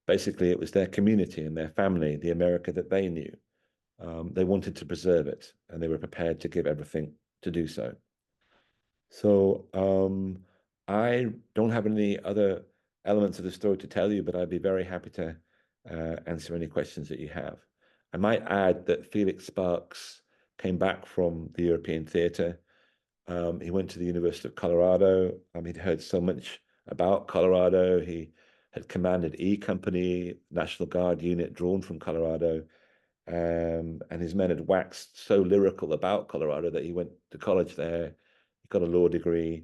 Basically, it was their community and their family, the America that they knew. They wanted to preserve it, and they were prepared to give everything to do so. So I don't have any other elements of the story to tell you, but I'd be very happy to answer any questions that you have. I might add that Felix Sparks came back from the European theater. He went to the University of Colorado. He'd heard so much about Colorado. He had commanded E Company, National Guard unit drawn from Colorado. And his men had waxed so lyrical about Colorado that he went to college there. He got a law degree,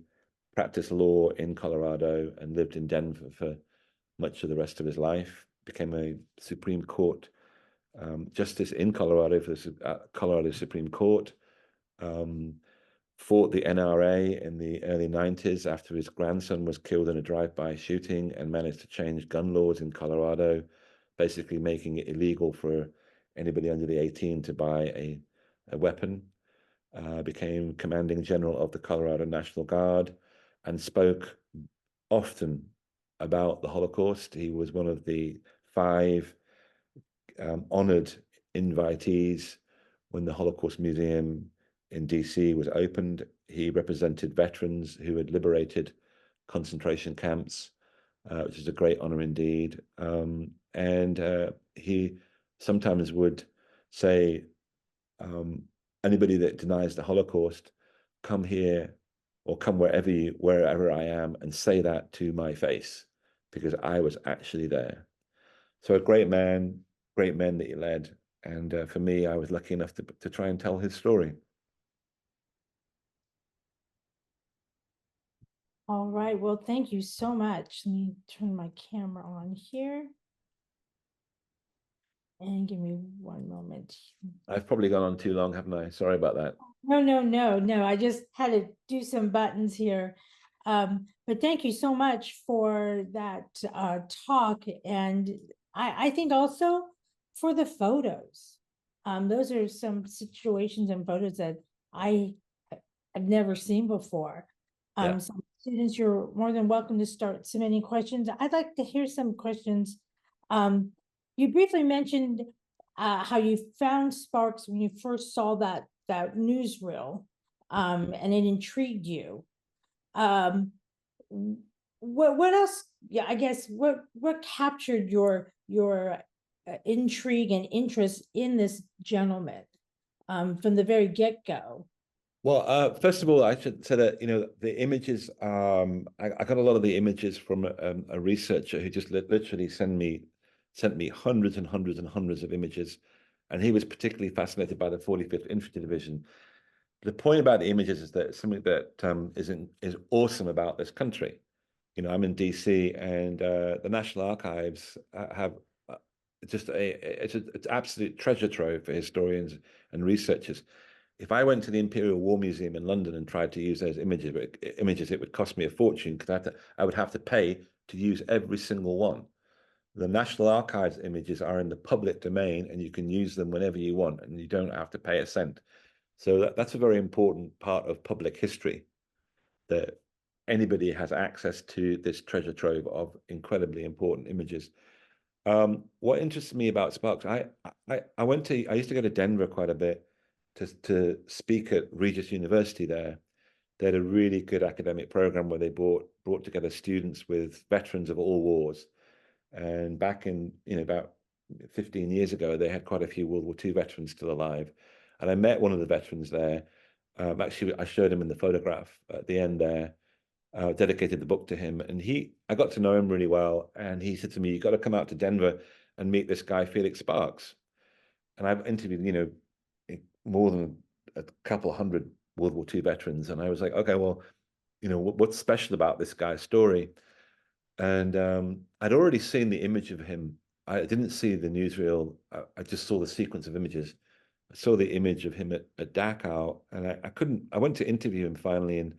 practiced law in Colorado, and lived in Denver for much of the rest of his life. Became a Supreme Court justice in Colorado for the Colorado Supreme Court. Fought the NRA in the early 90s after his grandson was killed in a drive-by shooting, and managed to change gun laws in Colorado, basically making it illegal for anybody under the 18 to buy a weapon. Became commanding general of the Colorado National Guard, and spoke often about the Holocaust. He was one of the 5 honored invitees when the Holocaust Museum in DC was opened. He represented veterans who had liberated concentration camps, which is a great honor indeed. And he sometimes would say, anybody that denies the Holocaust, come here or come wherever I am and say that to my face, because I was actually there. So a great man, great men that he led. And for me, I was lucky enough to try and tell his story. All right, well, thank you so much. Let me turn my camera on here. And give me one moment. I've probably gone on too long, haven't I? Sorry about that. No. I just had to do some buttons here. But thank you so much for that talk. And I think also for the photos. Those are some situations and photos that I've never seen before. Yeah. So students, you're more than welcome to start submitting questions. I'd like to hear some questions. You briefly mentioned how you found Sparks when you first saw that newsreel, and it intrigued you. What else? Yeah, I guess what captured your intrigue and interest in this gentleman from the very get-go? Well, first of all, I should say that, the images, I got a lot of the images from a researcher who just literally sent me hundreds and hundreds and hundreds of images. And he was particularly fascinated by the 45th Infantry Division. The point about the images is that something that is awesome about this country. I'm in DC, and the National Archives have just it's absolute treasure trove for historians and researchers. If I went to the Imperial War Museum in London and tried to use those images, it would cost me a fortune, because I would have to pay to use every single one. The National Archives images are in the public domain, and you can use them whenever you want, and you don't have to pay a cent. So that's a very important part of public history, that anybody has access to this treasure trove of incredibly important images. What interests me about Sparks, I used to go to Denver quite a bit to speak at Regis University there. They had a really good academic program where they brought together students with veterans of all wars. And back in, about 15 years ago, they had quite a few World War II veterans still alive. And I met one of the veterans there. Actually, I showed him in the photograph at the end there. Dedicated the book to him, and I got to know him really well. And he said to me, "You got to come out to Denver and meet this guy, Felix Sparks." And I've interviewed, more than a couple hundred World War II veterans, and I was like, okay, well, what's special about this guy's story? And I'd already seen the image of him. I didn't see the newsreel. I just saw the sequence of images. I saw the image of him at Dachau, and I went to interview him finally in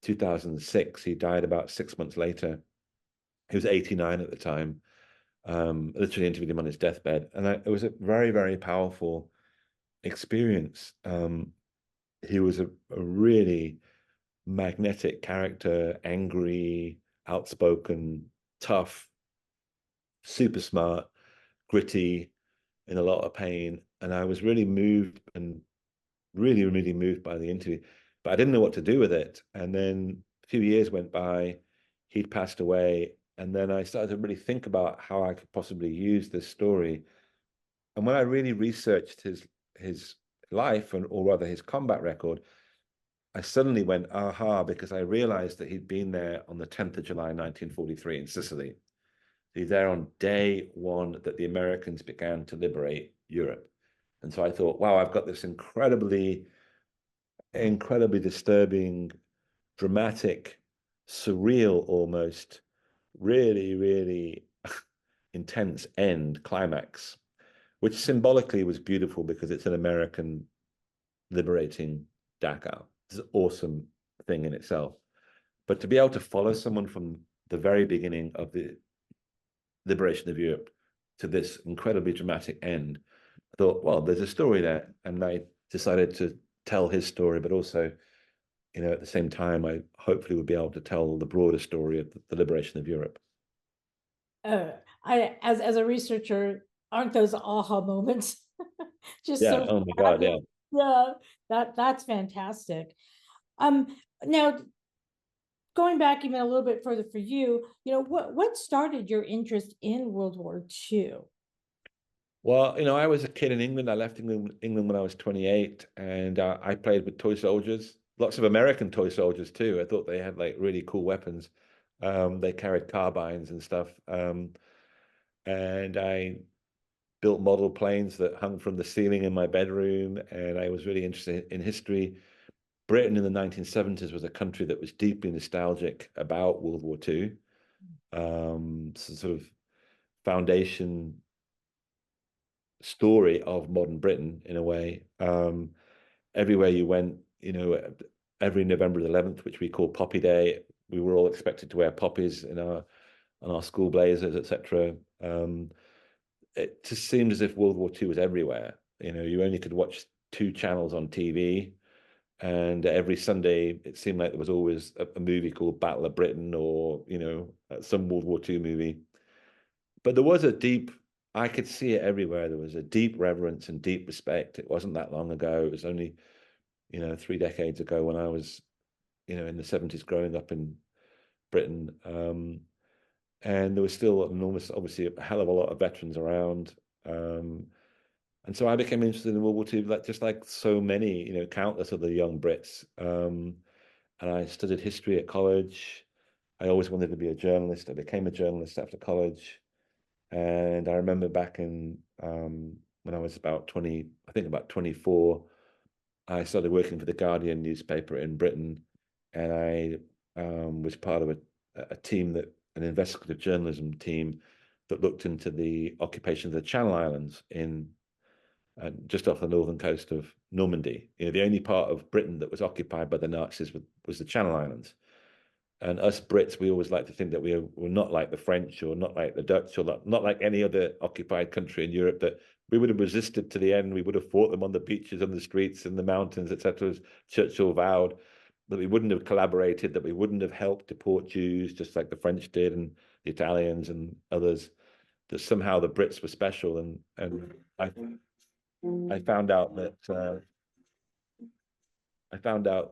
2006. He died about 6 months later. He was 89 at the time. Literally interviewed him on his deathbed, and it was a very, very powerful experience. He was a really magnetic character, angry, outspoken, tough, super smart, gritty, in a lot of pain. And I was really moved, and really, really moved by the interview, but I didn't know what to do with it. And then a few years went by, he'd passed away. And then I started to really think about how I could possibly use this story. And when I really researched his life, or rather his combat record, I suddenly went, aha, because I realized that he'd been there on the 10th of July, 1943 in Sicily. He's there on day one that the Americans began to liberate Europe. And so I thought, wow, I've got this incredibly disturbing, dramatic, surreal almost, really, really intense end climax, which symbolically was beautiful because it's an American liberating Dachau. It's an awesome thing in itself. But to be able to follow someone from the very beginning of the liberation of Europe to this incredibly dramatic end, I thought, well, there's a story there. And I decided to tell his story, but also at the same time, I hopefully will be able to tell the broader story of the liberation of Europe. As a researcher, aren't those aha moments just Yeah. so Oh my God. Yeah. yeah, that's fantastic. Um, Now going back even a little bit further for you, what started your interest in World War II? Well, I was a kid in England. I left England when I was 28, and I played with toy soldiers. Lots of American toy soldiers too. I thought they had like really cool weapons. They carried carbines and stuff. And I built model planes that hung from the ceiling in my bedroom. And I was really interested in history. Britain in the 1970s was a country that was deeply nostalgic about World War II. So sort of foundation story of modern Britain in a way. Everywhere you went, every November the 11th, which we call Poppy Day, we were all expected to wear poppies on our school blazers, etc. It just seemed as if World War II was everywhere. You only could watch two channels on TV, and every Sunday it seemed like there was always a movie called Battle of Britain or some World War II movie. But there was I could see it everywhere. There was a deep reverence and deep respect. It wasn't that long ago. It was only 3 decades ago when I was in the 70s growing up in Britain. And there was still enormous, obviously, a hell of a lot of veterans around. And so I became interested in World War II, just like so many, countless other young Brits. And I studied history at college. I always wanted to be a journalist. I became a journalist after college. And I remember back in when I was about 20, I think about 24, I started working for the Guardian newspaper in Britain, and I was part of a team an investigative journalism team that looked into the occupation of the Channel Islands in just off the northern coast of Normandy. The only part of Britain that was occupied by the Nazis was the Channel Islands. And us Brits, we always like to think that we were not like the French or not like the Dutch or not like any other occupied country in Europe, that we would have resisted to the end. We would have fought them on the beaches, on the streets, in the mountains, etc. As Churchill vowed, that we wouldn't have collaborated, that we wouldn't have helped deport Jews, just like the French did and the Italians and others, that somehow the Brits were special. And I found out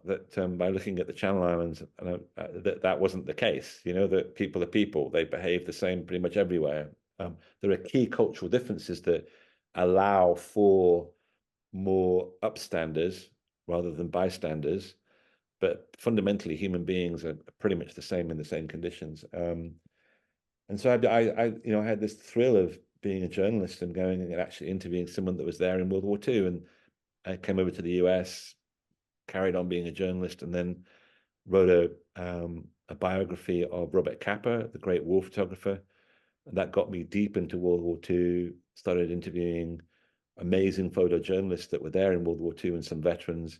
that by looking at the Channel Islands, that wasn't the case. That people are people; they behave the same pretty much everywhere. There are key cultural differences that allow for more upstanders rather than bystanders, but fundamentally, human beings are pretty much the same in the same conditions. And so I had this thrill of being a journalist and going and actually interviewing someone that was there in World War II, and I came over to the US, carried on being a journalist, and then wrote a biography of Robert Capa, the great war photographer. And that got me deep into World War II, started interviewing amazing photojournalists that were there in World War II and some veterans.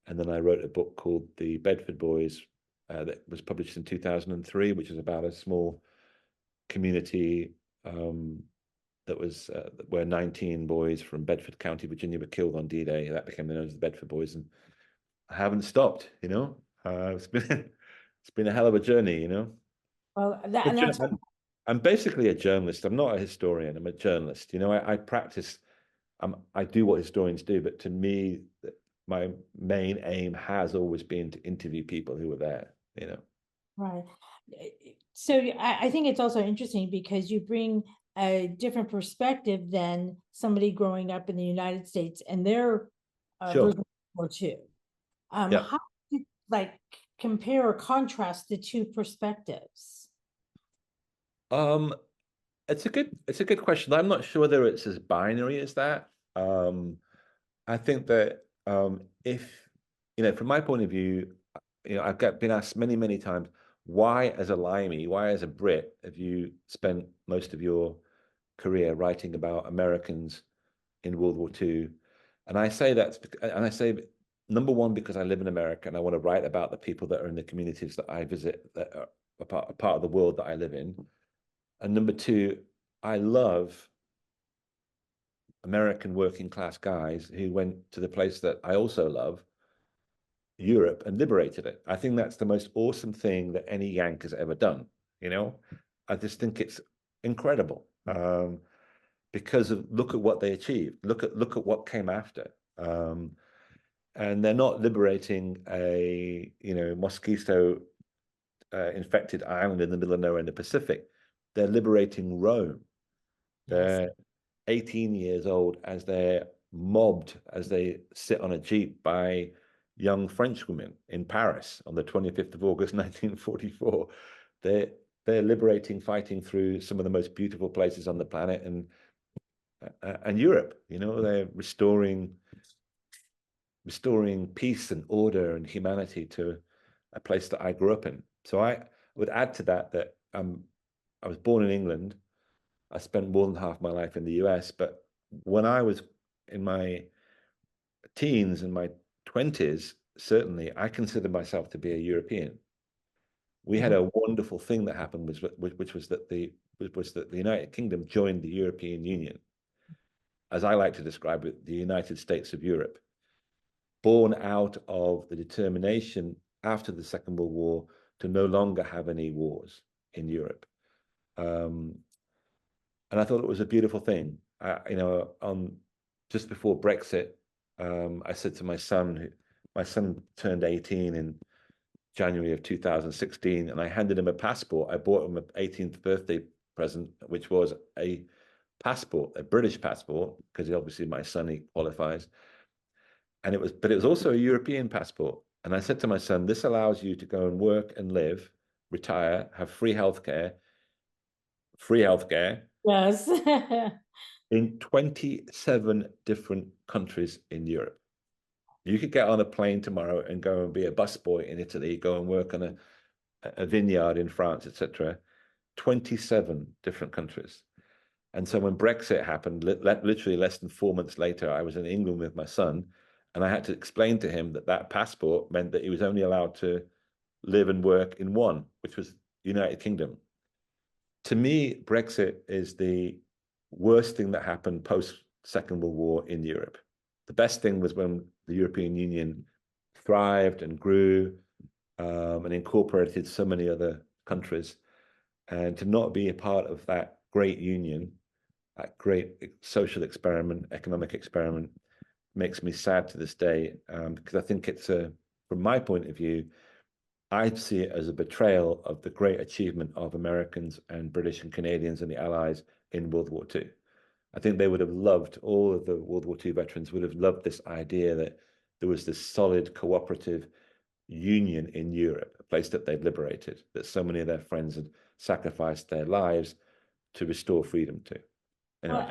And then I wrote a book called The Bedford Boys that was published in 2003, which is about a small community that was where 19 boys from Bedford County, Virginia were killed on D-Day. That became known as the Bedford Boys. And I haven't stopped, it's been a hell of a journey. Well, But that's I'm basically a journalist. I'm not a historian. I'm a journalist. I practice. I do what historians do, but to me, my main aim has always been to interview people who were there. right. So I think it's also interesting because you bring a different perspective than somebody growing up in the United States and their Sure. version of World War II. Yeah. How do you like compare or contrast the two perspectives? Um, it's a good question. I'm not sure whether it's as binary as that. I think that if from my point of view, I've been asked many, many times, why as a Limey, why as a Brit have you spent most of your career writing about Americans in World War II? And I say number one, because I live in America and I want to write about the people that are in the communities that I visit, that are a part of the world that I live in. And number two, I love American working class guys who went to the place that I also love Europe and liberated it. I think that's the most awesome thing that any Yank has ever done. You know, I just think it's incredible because of look at what they achieved. Look at what came after. And they're not liberating a mosquito infected island in the middle of nowhere in the Pacific. They're liberating Rome. Yes. They're 18 years old as they're mobbed as they sit on a jeep by young French women in Paris on the 25th of August, 1944. They're liberating, fighting through some of the most beautiful places on the planet and Europe. You know, they're restoring peace and order and humanity to a place that I grew up in. So I would add to that I was born in England. I spent more than half my life in the US, but when I was in my teens and my 20s, certainly I considered myself to be a European. We had a wonderful thing that happened, which was that the United Kingdom joined the European Union, as I like to describe it, the United States of Europe, born out of the determination after the Second World War to no longer have any wars in Europe. And I thought it was a beautiful thing. Just before Brexit, I said to my son turned 18 in January of 2016, and I handed him a passport. I bought him an 18th birthday present, which was a passport, a British passport, because obviously my son, he qualifies. But it was also a European passport. And I said to my son, this allows you to go and work and live, retire, have free healthcare Yes. in 27 different countries in Europe. You could get on a plane tomorrow and go and be a busboy in Italy, go and work on a vineyard in France, etc. 27 different countries. And so when Brexit happened, literally less than 4 months later, I was in England with my son, and I had to explain to him that passport meant that he was only allowed to live and work in one, which was the United Kingdom. To me, Brexit is the worst thing that happened post Second World War in Europe. The best thing was when the European Union thrived and grew and incorporated so many other countries. And to not be a part of that great union, that great social experiment, economic experiment, makes me sad to this day, because I think it's from my point of view, I see it as a betrayal of the great achievement of Americans and British and Canadians and the Allies in World War II. I think they would have loved, all of the World War II veterans would have loved this idea that there was this solid cooperative union in Europe, a place that they'd liberated, that so many of their friends had sacrificed their lives to restore freedom to. Anyway,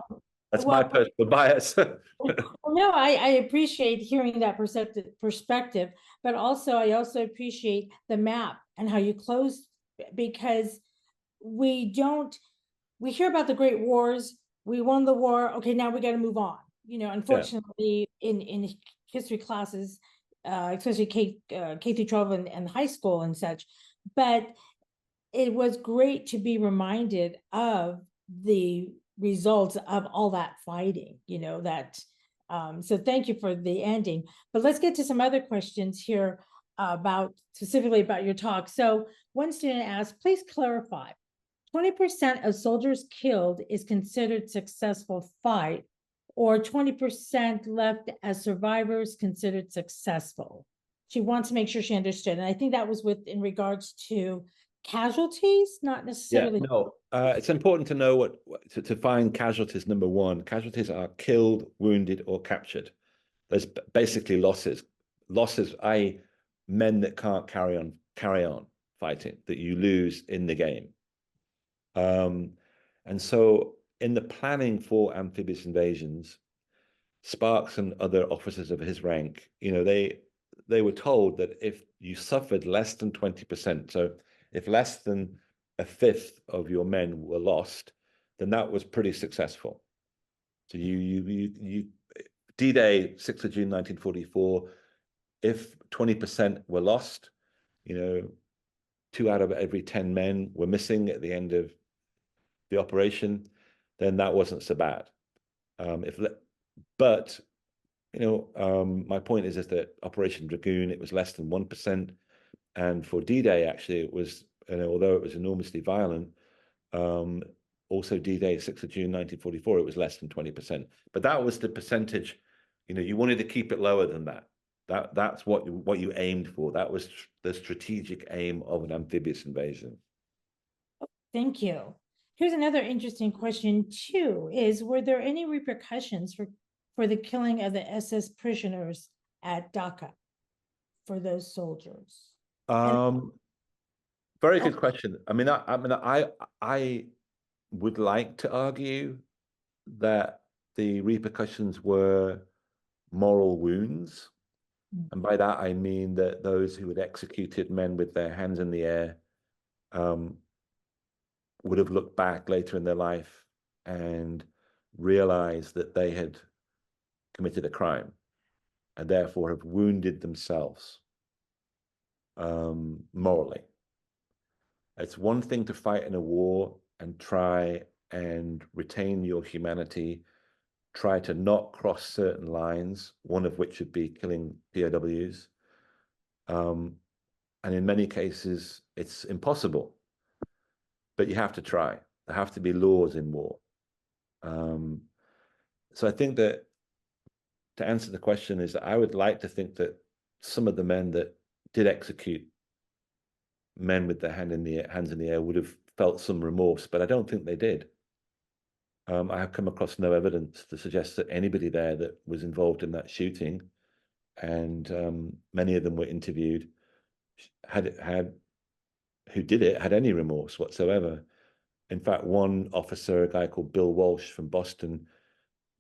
that's my personal bias. No, I appreciate hearing that perspective, but also I also appreciate the map and how you close, because we hear about the great wars. We won the war. Okay, now we got to move on. You know, unfortunately, in history classes, especially K through 12 and high school and such, but it was great to be reminded of the results of all that fighting. You know that. So thank you for the ending. But let's get to some other questions here specifically about your talk. So one student asked, please clarify. 20% of soldiers killed is considered successful fight, or 20% left as survivors considered successful. She wants to make sure she understood. And I think that was in regards to casualties, not necessarily. Yeah, no, it's important to know to find casualties. Number one, casualties are killed, wounded, or captured. There's basically losses, i.e. men that can't carry on fighting, that you lose in the game. And so in the planning for amphibious invasions, Sparks and other officers of his rank, you know, they were told that if you suffered less than 20%, so if less than a fifth of your men were lost, then that was pretty successful. So you D-Day, 6th of June 1944, if 20% were lost, you know, 2 out of every 10 men were missing at the end of the operation, then that wasn't so bad. But my point is that Operation Dragoon, it was less than 1%. And for D-Day, actually, it was, although it was enormously violent, also D-Day, 6th of June, 1944, it was less than 20%. But that was the percentage, you wanted to keep it lower than that. That's what you aimed for. That was the strategic aim of an amphibious invasion. Thank you. Here's another interesting question too, is were there any repercussions for the killing of the SS prisoners at Dachau for those soldiers? Very good question. I would like to argue that the repercussions were moral wounds. And by that, I mean that those who had executed men with their hands in the air would have looked back later in their life and realized that they had committed a crime and therefore have wounded themselves morally. It's one thing to fight in a war and try and retain your humanity, try to not cross certain lines, one of which would be killing POWs. And in many cases, it's impossible, but you have to try. There have to be laws in war. So I think that to answer the question is that I would like to think that some of the men that did execute men with their hands in the air would have felt some remorse, but I don't think they did. I have come across no evidence to suggest that anybody there that was involved in that shooting, and many of them were interviewed, who did it had any remorse whatsoever. In fact, one officer, a guy called Bill Walsh from Boston,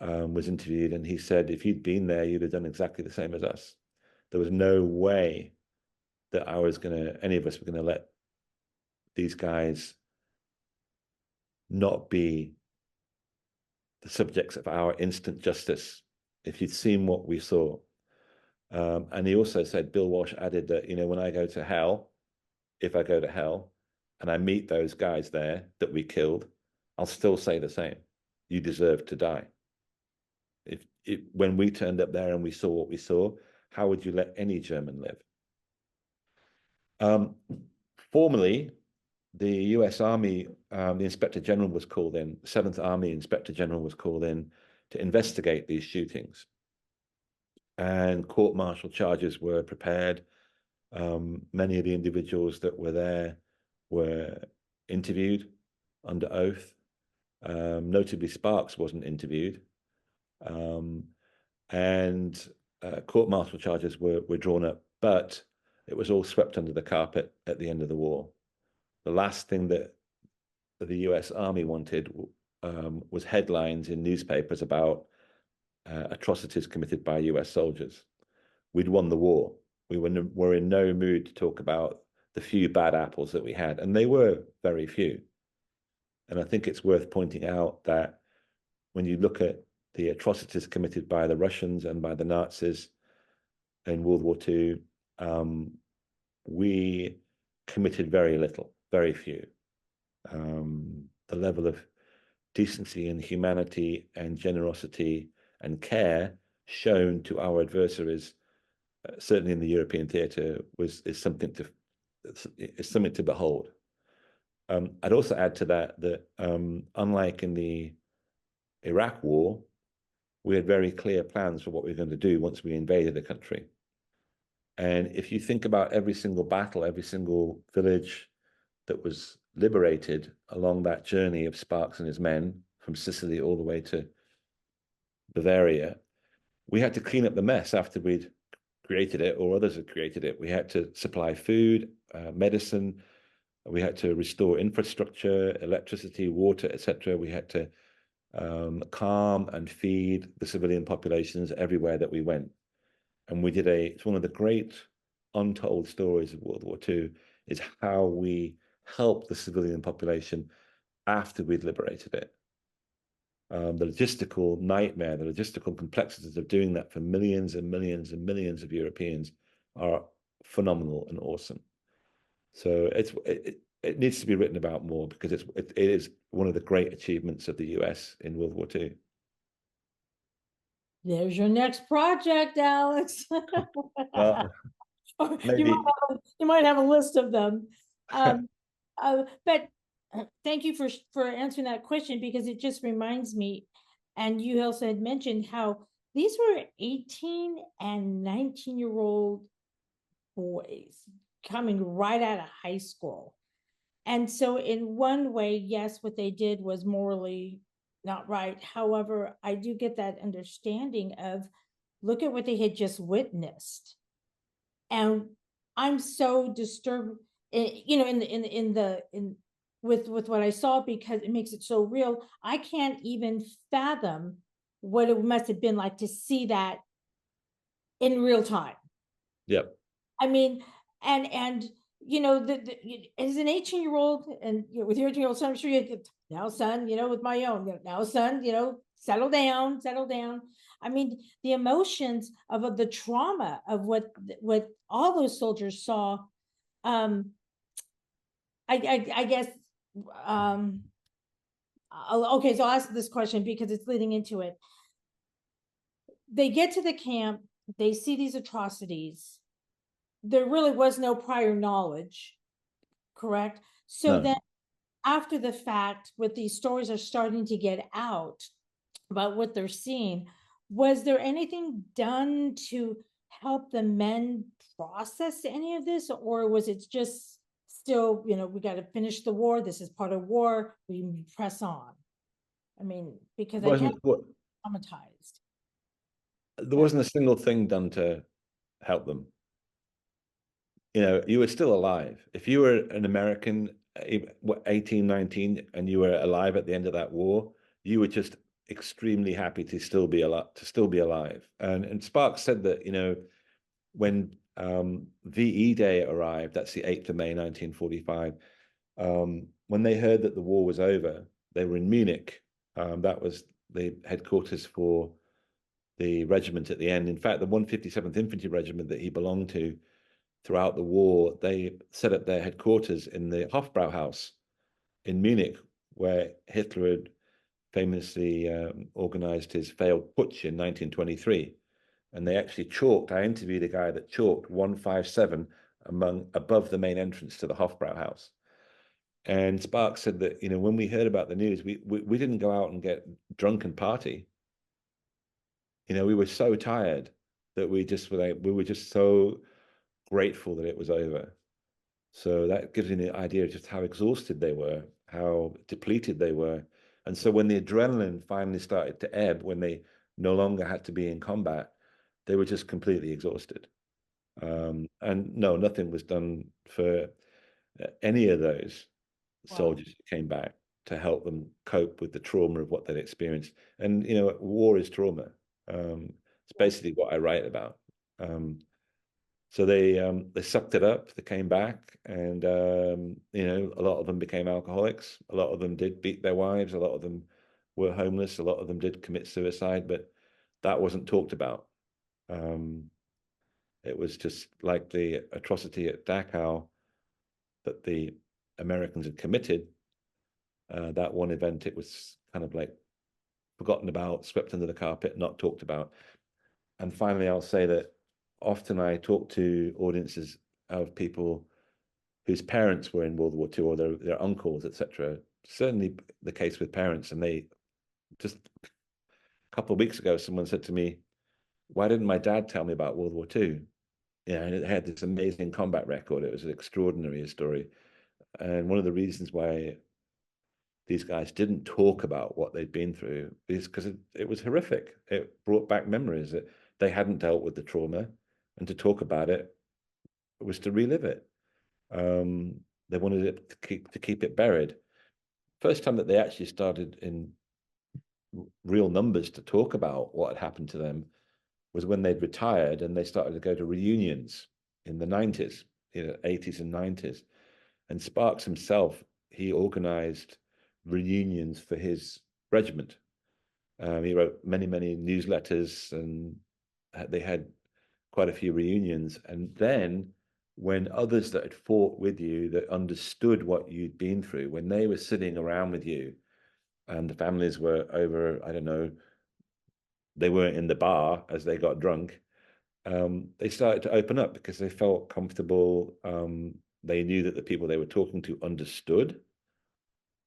was interviewed, and he said, if you'd been there, you'd have done exactly the same as us. There was no way that any of us were gonna let these guys not be the subjects of our instant justice if you'd seen what we saw. And he also said, Bill Walsh added that, when I go to hell, if I go to hell and I meet those guys there that we killed, I'll still say the same. You deserve to die. When we turned up there and we saw what we saw, how would you let any German live? Formerly, the US Army, the Inspector General was called in, the 7th Army Inspector General was called in to investigate these shootings. And court-martial charges were prepared. Many of the individuals that were there were interviewed under oath. Notably, Sparks wasn't interviewed. And court-martial charges were drawn up, but it was all swept under the carpet at the end of the war. The last thing that the US Army wanted was headlines in newspapers about atrocities committed by US soldiers. We'd won the war. We were in no mood to talk about the few bad apples that we had, and they were very few. And I think it's worth pointing out that when you look at the atrocities committed by the Russians and by the Nazis in World War II, we committed very little, very few. The level of decency and humanity and generosity and care shown to our adversaries, certainly in the European theatre, is something to behold. I'd also add to that unlike in the Iraq War, we had very clear plans for what we were going to do once we invaded the country. And if you think about every single battle, every single village that was liberated along that journey of Sparks and his men from Sicily all the way to Bavaria, we had to clean up the mess after we'd created it or others had created it. We had to supply food, medicine. We had to restore infrastructure, electricity, water, etc. We had to calm and feed the civilian populations everywhere that we went. And we did it's one of the great untold stories of World War II is how we helped the civilian population after we'd liberated it. The logistical nightmare, the logistical complexities of doing that for millions and millions and millions of Europeans are phenomenal and awesome. So it needs to be written about more because it is one of the great achievements of the US in World War II. there's your next project, Alex. Well, Or maybe. you might have a list of them. But thank you for answering that question, because it just reminds me, and you also had mentioned how these were 18 and 19-year-old boys coming right out of high school. And so in one way, yes, what they did was morally not right. However, I do get that understanding of, look at what they had just witnessed. And I'm so disturbed, you know, in with what I saw, because it makes it so real. I can't even fathom what it must have been like to see that in real time. Yep. I mean, and you know, as an 18-year-old, and you know, with your 18-year-old son, I'm sure you get, now, son, you know, with my own, you know, now, son, you know, settle down, settle down. I mean, the emotions of the trauma of what all those soldiers saw. Um, I guess. Okay, so I'll ask this question because it's leading into it. They get to the camp, they see these atrocities. There really was no prior knowledge, correct? So No. then after the fact, with these stories are starting to get out about what they're seeing, was there anything done to help the men process any of this, or was it just still, you know, we got to finish the war, this is part of war, we press on? I mean, because I can't Wasn't what be traumatized. there Yeah. wasn't a single thing done to help them. You know, you were still alive. If you were an American, 18, 19, and you were alive at the end of that war, you were just extremely happy to still be alive. And Sparks said that, you know, when VE Day arrived, that's the 8th of May, 1945, when they heard that the war was over, they were in Munich. That was the headquarters for the regiment at the end. In fact, the 157th Infantry Regiment that he belonged to throughout the war, they set up their headquarters in the Hofbrauhaus in Munich, where Hitler had famously organized his failed putsch in 1923. And they actually chalked, I interviewed a guy that chalked 157 above the main entrance to the Hofbrauhaus. And Sparks said that, you know, when we heard about the news, we didn't go out and get drunk and party. You know, we were so tired that we were just so grateful that it was over. So that gives you an idea of just how exhausted they were, how depleted they were. And so when the adrenaline finally started to ebb, when they no longer had to be in combat, they were just completely exhausted. And no, nothing was done for any of those Wow. soldiers who came back to help them cope with the trauma of what they'd experienced. And, you know, war is trauma. It's basically what I write about. So they sucked it up. They came back, and you know, a lot of them became alcoholics. A lot of them did beat their wives. A lot of them were homeless. A lot of them did commit suicide, but that wasn't talked about. Um, it was just like the atrocity at Dachau that the Americans had committed. That one event, it was kind of like forgotten about, swept under the carpet, not talked about. And finally, I'll say that often I talk to audiences of people whose parents were in World War II, or their uncles, etc. Certainly the case with parents. And they just a couple of weeks ago, someone said to me, "Why didn't my dad tell me about World War II?" Yeah, and it had this amazing combat record. It was an extraordinary story. And one of the reasons why these guys didn't talk about what they'd been through is because it was horrific. It brought back memories that they hadn't dealt with the trauma, and to talk about it was to relive it. They wanted it to keep it buried. First time that they actually started in real numbers to talk about what had happened to them was when they'd retired, and they started to go to reunions in the 90s, you know, 80s and 90s. And Sparks himself, he organized reunions for his regiment. He wrote many, many newsletters, and they had quite a few reunions. And then when others that had fought with you, that understood what you'd been through, when they were sitting around with you, and the families were over, I don't know, they weren't in the bar as they got drunk, they started to open up because they felt comfortable. They knew that the people they were talking to understood.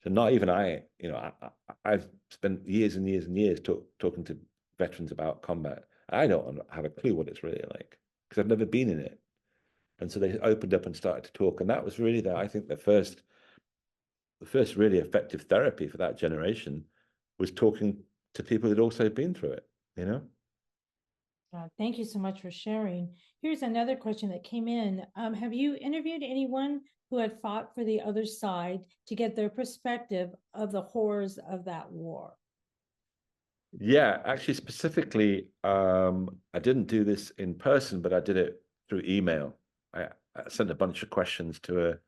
So not even I've spent years and years and years talking to veterans about combat. I don't have a clue what it's really like because I've never been in it. And so they opened up and started to talk. And that was really I think the first really effective therapy for that generation was talking to people who'd also been through it, you know? Thank you so much for sharing. Here's another question that came in. Have you interviewed anyone who had fought for the other side to get their perspective of the horrors of that war? Yeah, actually, specifically, I didn't do this in person, but I did it through email. I sent a bunch of questions to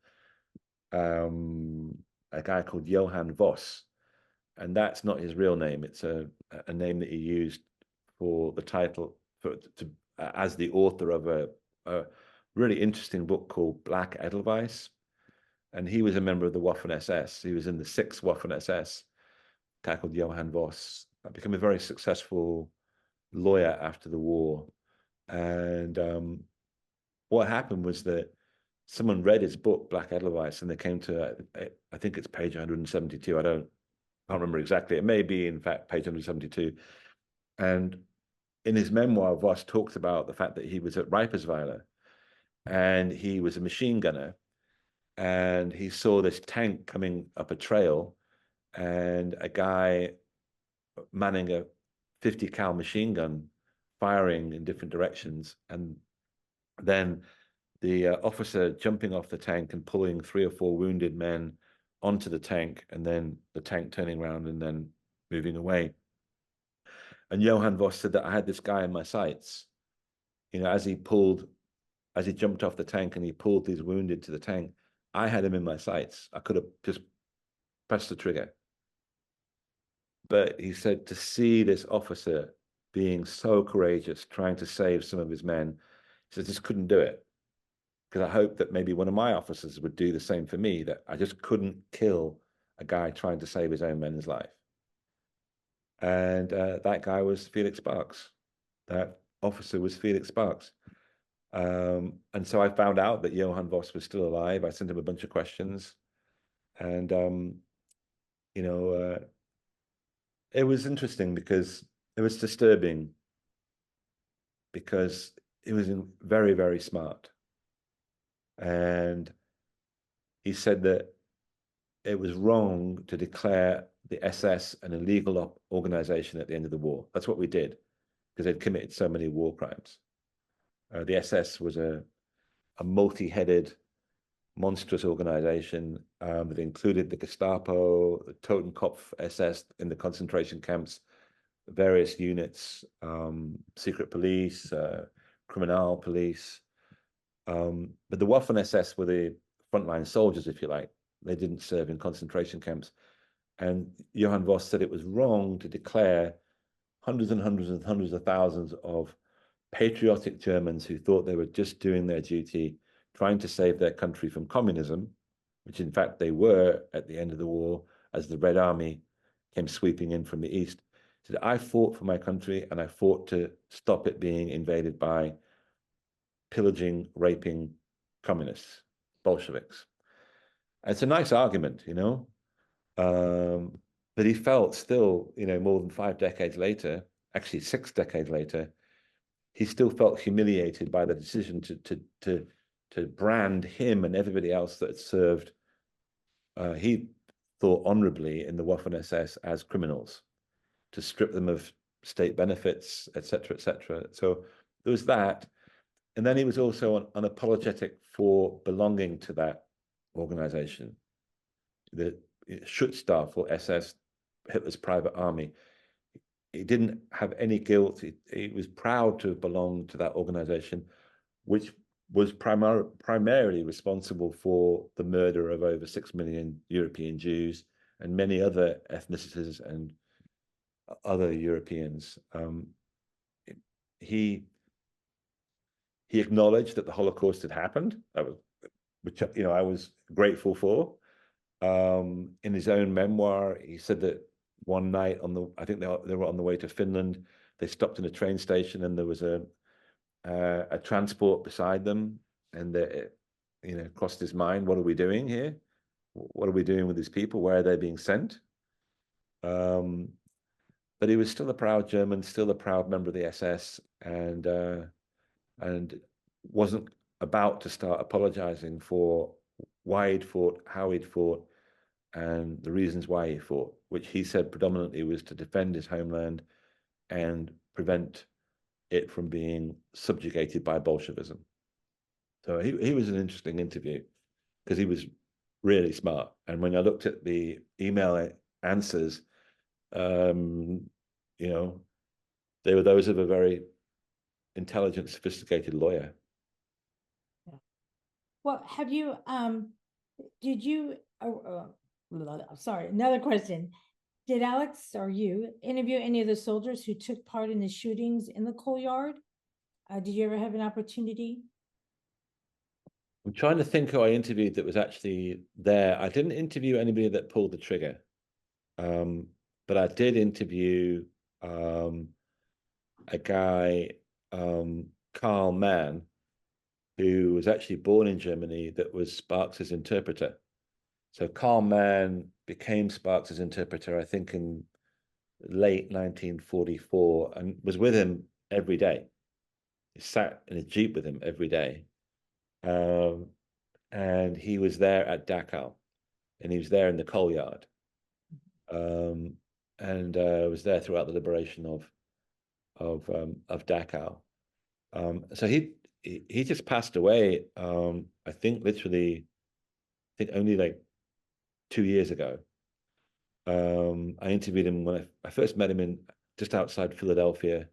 a guy called Johann Voss, and that's not his real name. It's a name that he used for the title as the author of a really interesting book called Black Edelweiss, and he was a member of the Waffen SS. He was in the 6th Waffen SS, a guy called Johann Voss. Became a very successful lawyer after the war. And what happened was that someone read his book, Black Edelweiss, and they came to, I think it's page 172. I can't remember exactly. It may be, in fact, page 172. And in his memoir, Voss talks about the fact that he was at Reipersweiler and he was a machine gunner and he saw this tank coming up a trail and a guy manning a 50 cal machine gun firing in different directions, and then the officer jumping off the tank and pulling 3 or 4 wounded men onto the tank, and then the tank turning around and then moving away. And Johann Voss said that I had this guy in my sights, as he jumped off the tank and he pulled these wounded to the tank, I had him in my sights. I could have just pressed the trigger. But he said to see this officer being so courageous, trying to save some of his men, he said, just couldn't do it. Because I hoped that maybe one of my officers would do the same for me, that I just couldn't kill a guy trying to save his own men's life. And that guy was Felix Sparks. That officer was Felix Sparks. And so I found out that Johann Voss was still alive. I sent him a bunch of questions. And, it was interesting because it was disturbing because he was very, very smart. And he said that it was wrong to declare the SS an illegal organization at the end of the war. That's what we did because they'd committed so many war crimes. The SS was a multi-headed, monstrous organization that included the Gestapo, the Totenkopf SS in the concentration camps, various units, secret police, criminal police. But the Waffen SS were the frontline soldiers, if you like. They didn't serve in concentration camps. And Johann Voss said it was wrong to declare hundreds and hundreds and hundreds of thousands of patriotic Germans who thought they were just doing their duty, trying to save their country from communism, which in fact they were at the end of the war as the Red Army came sweeping in from the east. He said, I fought for my country and I fought to stop it being invaded by pillaging, raping communists, Bolsheviks. And it's a nice argument, but he felt still, more than 5 decades later, actually 6 decades later, he still felt humiliated by the decision to brand him and everybody else that had served, he thought honorably in the Waffen SS as criminals, to strip them of state benefits, etc., etc. So there was that. And then he was also unapologetic for belonging to that organization, the Schutzstaff or SS, Hitler's private army. He didn't have any guilt. He was proud to have belonged to that organization, which was primarily responsible for the murder of over 6 million European Jews and many other ethnicities and other Europeans. He acknowledged that the Holocaust had happened, which I was grateful for. In his own memoir, he said that one night I think they were on the way to Finland, they stopped in a train station and there was a transport beside them, and it, you know, crossed his mind, what are we doing here? What are we doing with these people? Where are they being sent? But he was still a proud German, still a proud member of the SS, and wasn't about to start apologizing for why he'd fought, how he'd fought, and the reasons why he fought, which he said predominantly was to defend his homeland and prevent it from being subjugated by Bolshevism. So he was an interesting interview because he was really smart. And when I looked at the email answers, you know, they were those of a very intelligent, sophisticated lawyer. Well, have you, did you, sorry, another question. Did Alex or you interview any of the soldiers who took part in the shootings in the coal yard? Did you ever have an opportunity? I'm trying to think who I interviewed that was actually there. I didn't interview anybody that pulled the trigger, but I did interview a guy, Karl Mann, who was actually born in Germany, that was Sparks's interpreter. So Karl Mann became Sparks's interpreter, I think, in late 1944, and was with him every day. He sat in a Jeep with him every day. And he was there at Dachau, and he was there in the coal yard. And was there throughout the liberation of Dachau. So he just passed away, I think literally, I think only like 2 years ago. I interviewed him when I first met him in just outside Philadelphia,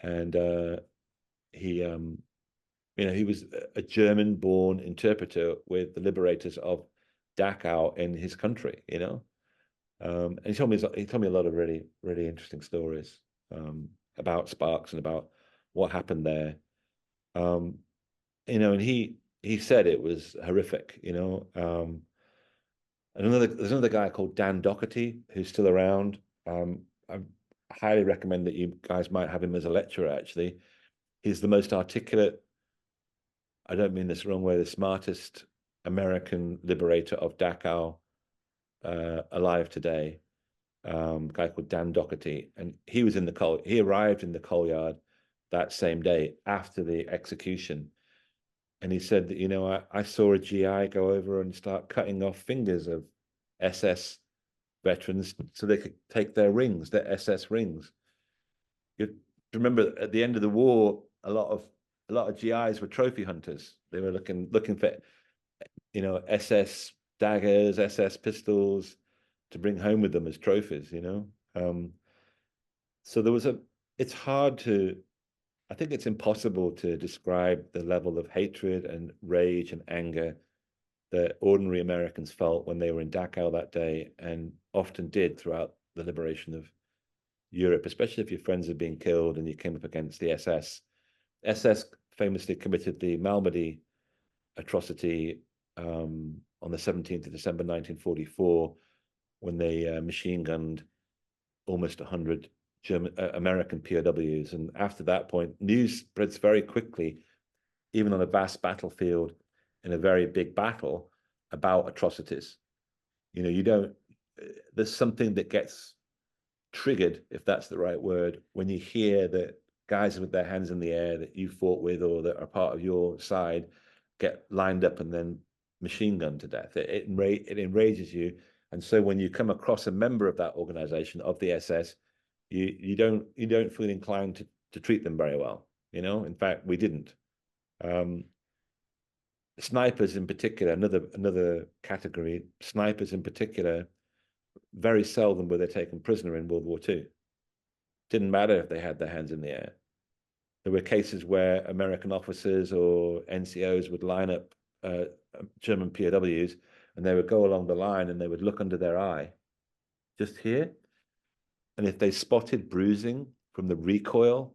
and he you know, he was a German-born interpreter with the liberators of Dachau in his country, you know. And he told me a lot of really, really interesting stories about Sparks and about what happened there. You know, and he said it was horrific, you know. There's another guy called Dan Doherty who's still around. I highly recommend that you guys might have him as a lecturer, actually. He's the most articulate, I don't mean this the wrong way, the smartest American liberator of Dachau alive today. A guy called Dan Doherty, and he was in the coal. He arrived in the coal yard that same day after the execution, and he said that, you know, I saw a GI go over and start cutting off fingers of SS veterans so they could take their rings, their SS rings. You remember at the end of the war, a lot of GIs were trophy hunters. They were looking for, you know, SS daggers, SS pistols to bring home with them as trophies, you know. So there was it's hard to, I think it's impossible to describe the level of hatred and rage and anger that ordinary Americans felt when they were in Dachau that day, and often did throughout the liberation of Europe, especially if your friends are being killed and you came up against the SS. SS famously committed the Malmedy atrocity on the 17th of December 1944, when they machine gunned almost 100 American POWs. And after that point, news spreads very quickly, even on a vast battlefield in a very big battle, about atrocities. You know, there's something that gets triggered, if that's the right word, when you hear that guys with their hands in the air that you fought with or that are part of your side get lined up and then machine gunned to death. It enrages you. And so when you come across a member of that organization, of the SS, you don't feel inclined to treat them very well. You know, in fact, we didn't. Snipers in particular, another category, snipers in particular, very seldom were they taken prisoner in World War II. Didn't matter if they had their hands in the air. There were cases where American officers or NCOs would line up German POWs, and they would go along the line and they would look under their eye, just here. And if they spotted bruising from the recoil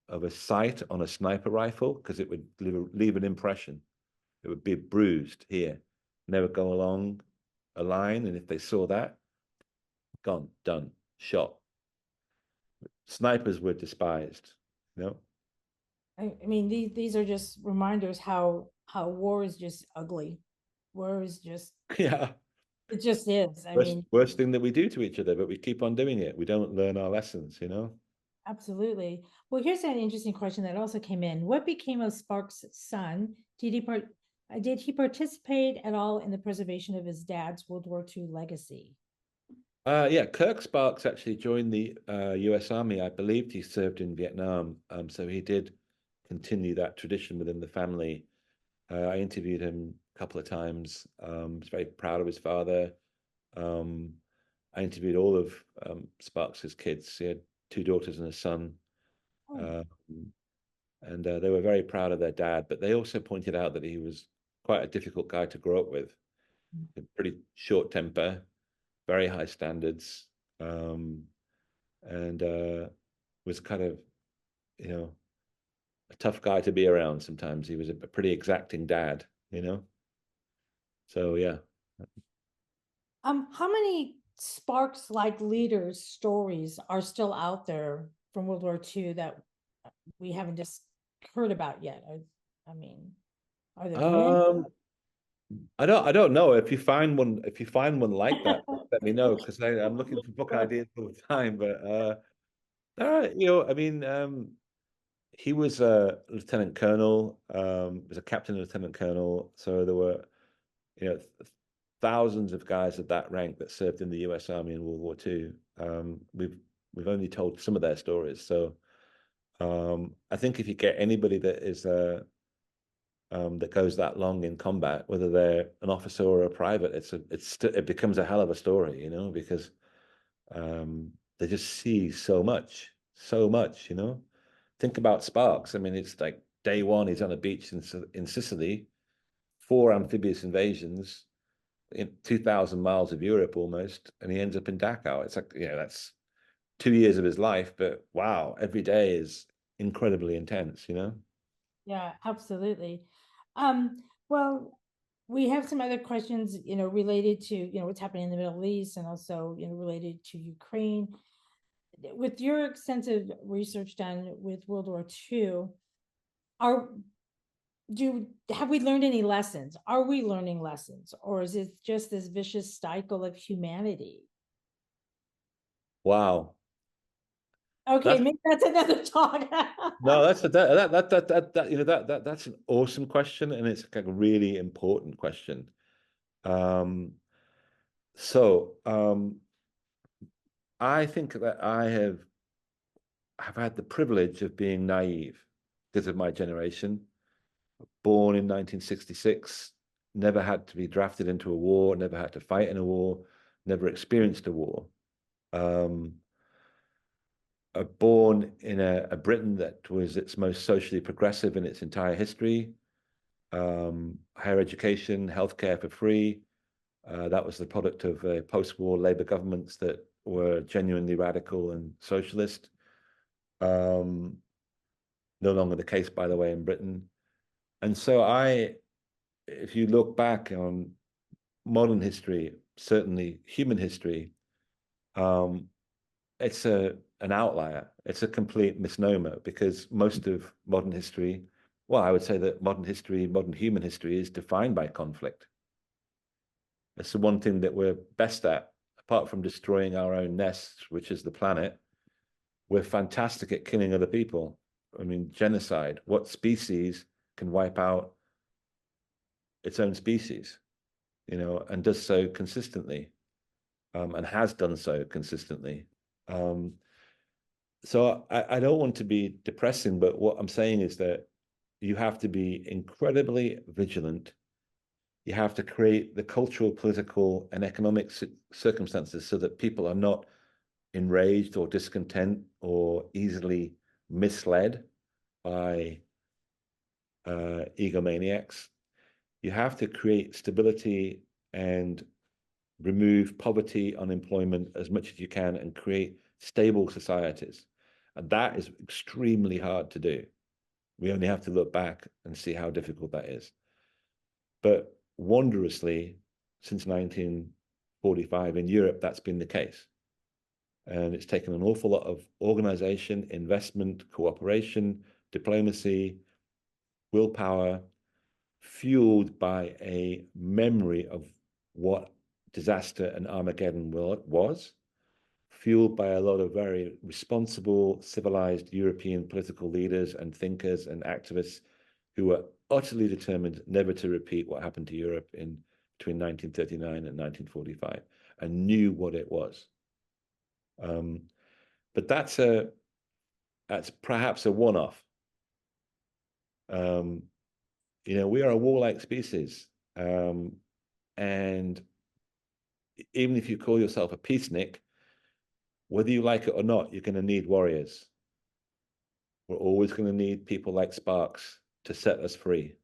of a sight on a sniper rifle, because it would leave an impression, it would be bruised here. And they would go along a line, and if they saw that, gone, done, shot. snipers were despised, you know? I mean, these are just reminders how war is just ugly. War is just, Yeah. it just is. I Worst, mean, worst thing that we do to each other, but we keep on doing it. We don't learn our lessons, you know? absolutely. Well, here's an interesting question that also came in. What became of Sparks' son? Did he participate at all in the preservation of his dad's World War II legacy? Yeah, Kirk Sparks actually joined the US Army. I believed he served in Vietnam. So he did continue that tradition within the family. I interviewed him a couple of times. He's very proud of his father. Um, I interviewed all of Sparks's kids. He had two daughters and a son. Oh, Um, and they were very proud of their dad, but they also pointed out that he was quite a difficult guy to grow up with. A pretty short temper, very high standards, um, and was kind of, you know, a tough guy to be around sometimes. He was a pretty exacting dad, you know? So, yeah. how many Sparks like leaders stories are still out there from World War II that we haven't just heard about yet? I mean, are there many? Um, I don't know. If you find one like that, let me know, because I'm looking for book Sure. ideas all the time. But you know, I mean, he was a lieutenant colonel, was a captain and lieutenant colonel. So there were, you know, thousands of guys of that rank that served in the US Army in World War II. We've only told some of their stories. So I think if you get anybody that is that goes that long in combat, whether they're an officer or a private, it becomes a hell of a story, you know, because they just see so much, you know. Think about Sparks. I mean, it's like day one, he's on a beach in Sicily, four amphibious invasions in 2,000 miles of Europe almost, and he ends up in Dachau. It's like, yeah, that's 2 years of his life, but wow, every day is incredibly intense, you know? Yeah, absolutely. Well, we have some other questions, related to, what's happening in the Middle East and also, related to Ukraine. With your extensive research done with World War II, are have we learned any lessons? Are we learning lessons, or is it just this vicious cycle of humanity? Wow. Okay, That's maybe that's another talk. no, that's a, that you know that's an awesome question, and it's like a really important question. Um, so I think that have had the privilege of being naive because of my generation, born in 1966, never had to be drafted into a war, never had to fight in a war, never experienced a war. Um, born in a Britain that was its most socially progressive in its entire history, higher education, healthcare for free. That was the product of post-war Labour governments that were genuinely radical and socialist. No longer the case, by the way, in Britain. And so if you look back on modern history, certainly human history, um, it's an outlier. It's a complete misnomer because most of modern history, well, I would say that modern human history is defined by conflict. It's the one thing that we're best at, apart from destroying our own nests, which is the planet. We're fantastic at killing other people. I mean, genocide. What species can wipe out its own species, you know, and does so consistently, and has done so consistently. Um, so I don't want to be depressing, but what I'm saying is that you have to be incredibly vigilant. You have to create the cultural, political, and economic circumstances so that people are not enraged or discontent or easily misled by egomaniacs. You have to create stability and remove poverty, unemployment as much as you can, and create stable societies. And that is extremely hard to do. We only have to look back and see how difficult that is. But wondrously, since 1945 in Europe, that's been the case. And it's taken an awful lot of organization, investment, cooperation, diplomacy, willpower, fueled by a memory of what disaster and Armageddon was, fueled by a lot of very responsible, civilized European political leaders and thinkers and activists who were utterly determined never to repeat what happened to Europe in between 1939 and 1945, and knew what it was. But that's perhaps a one-off. You know, we are a warlike species, and even if you call yourself a peacenik, whether you like it or not, you're going to need warriors. We're always going to need people like Sparks to set us free.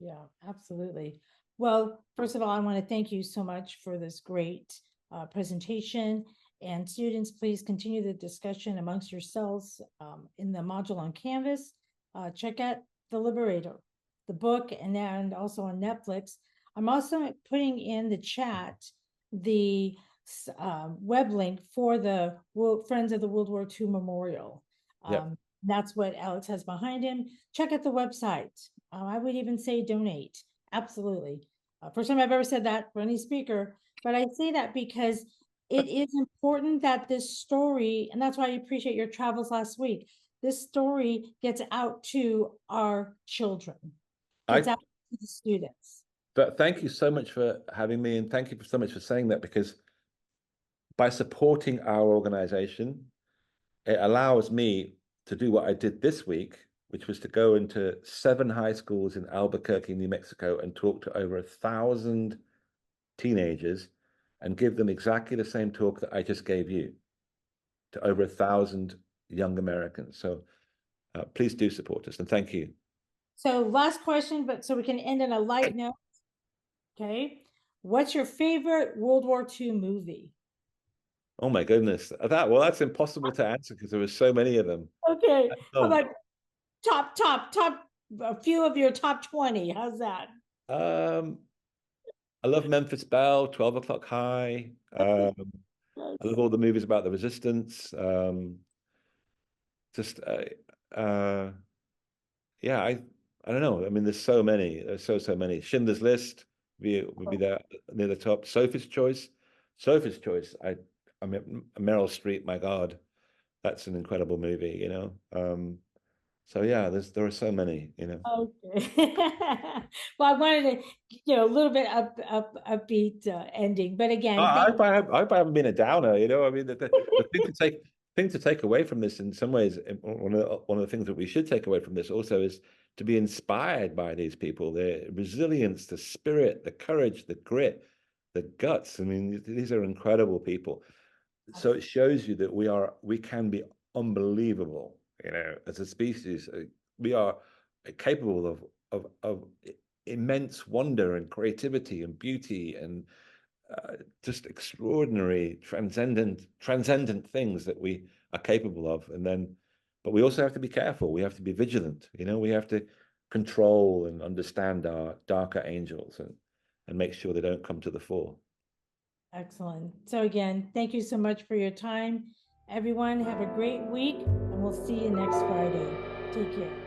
Yeah, absolutely. Well, first of all, I want to thank you so much for this great presentation. And students, please continue the discussion amongst yourselves in the module on Canvas. Check out The Liberator, the book, and also on Netflix. I'm also putting in the chat the web link for the Friends of the World War II Memorial. Yep. That's what Alex has behind him. Check out the website. I would even say donate. Absolutely. First time I've ever said that for any speaker, but I say that because it is important that this story, and that's why I appreciate your travels last week, this story gets out to our children, gets out to the students. But thank you so much for having me, and thank you so much for saying that, because by supporting our organization, it allows me to do what I did this week, which was to go into 7 high schools in Albuquerque, New Mexico, and talk to over 1,000 teenagers and give them exactly the same talk that I just gave you to over 1,000 young Americans. So please do support us, and thank you. So last question, but so we can end on a light note. Okay. What's your favorite World War II movie? Oh my goodness. That's impossible to answer because there were so many of them. Okay. How about top, a few of your top 20? How's that? I love Memphis Belle, 12 O'Clock High. I love all the movies about the resistance. Yeah, I don't know. I mean, there's so many. There's so many. Schindler's List would be there near the top. Sophie's Choice. Sophie's Choice. I mean, Meryl Streep. My God, that's an incredible movie. You know. So yeah, there are so many. You know. Okay. Well, I wanted to, a little bit upbeat ending, but again, I hope I haven't been a downer. You know, I mean, the thing to take away from this, in some ways, one of the things that we should take away from this also is to be inspired by these people, their resilience, the spirit, the courage, the grit, the guts. I mean, these are incredible people. So it shows you that we can be unbelievable. You know, as a species, we are capable of immense wonder and creativity and beauty and just extraordinary, transcendent things that we are capable of. But we also have to be careful. We have to be vigilant. You know, we have to control and understand our darker angels and make sure they don't come to the fore. Excellent. So again, thank you so much for your time. Everyone, have a great week, and we'll see you next Friday. Take care.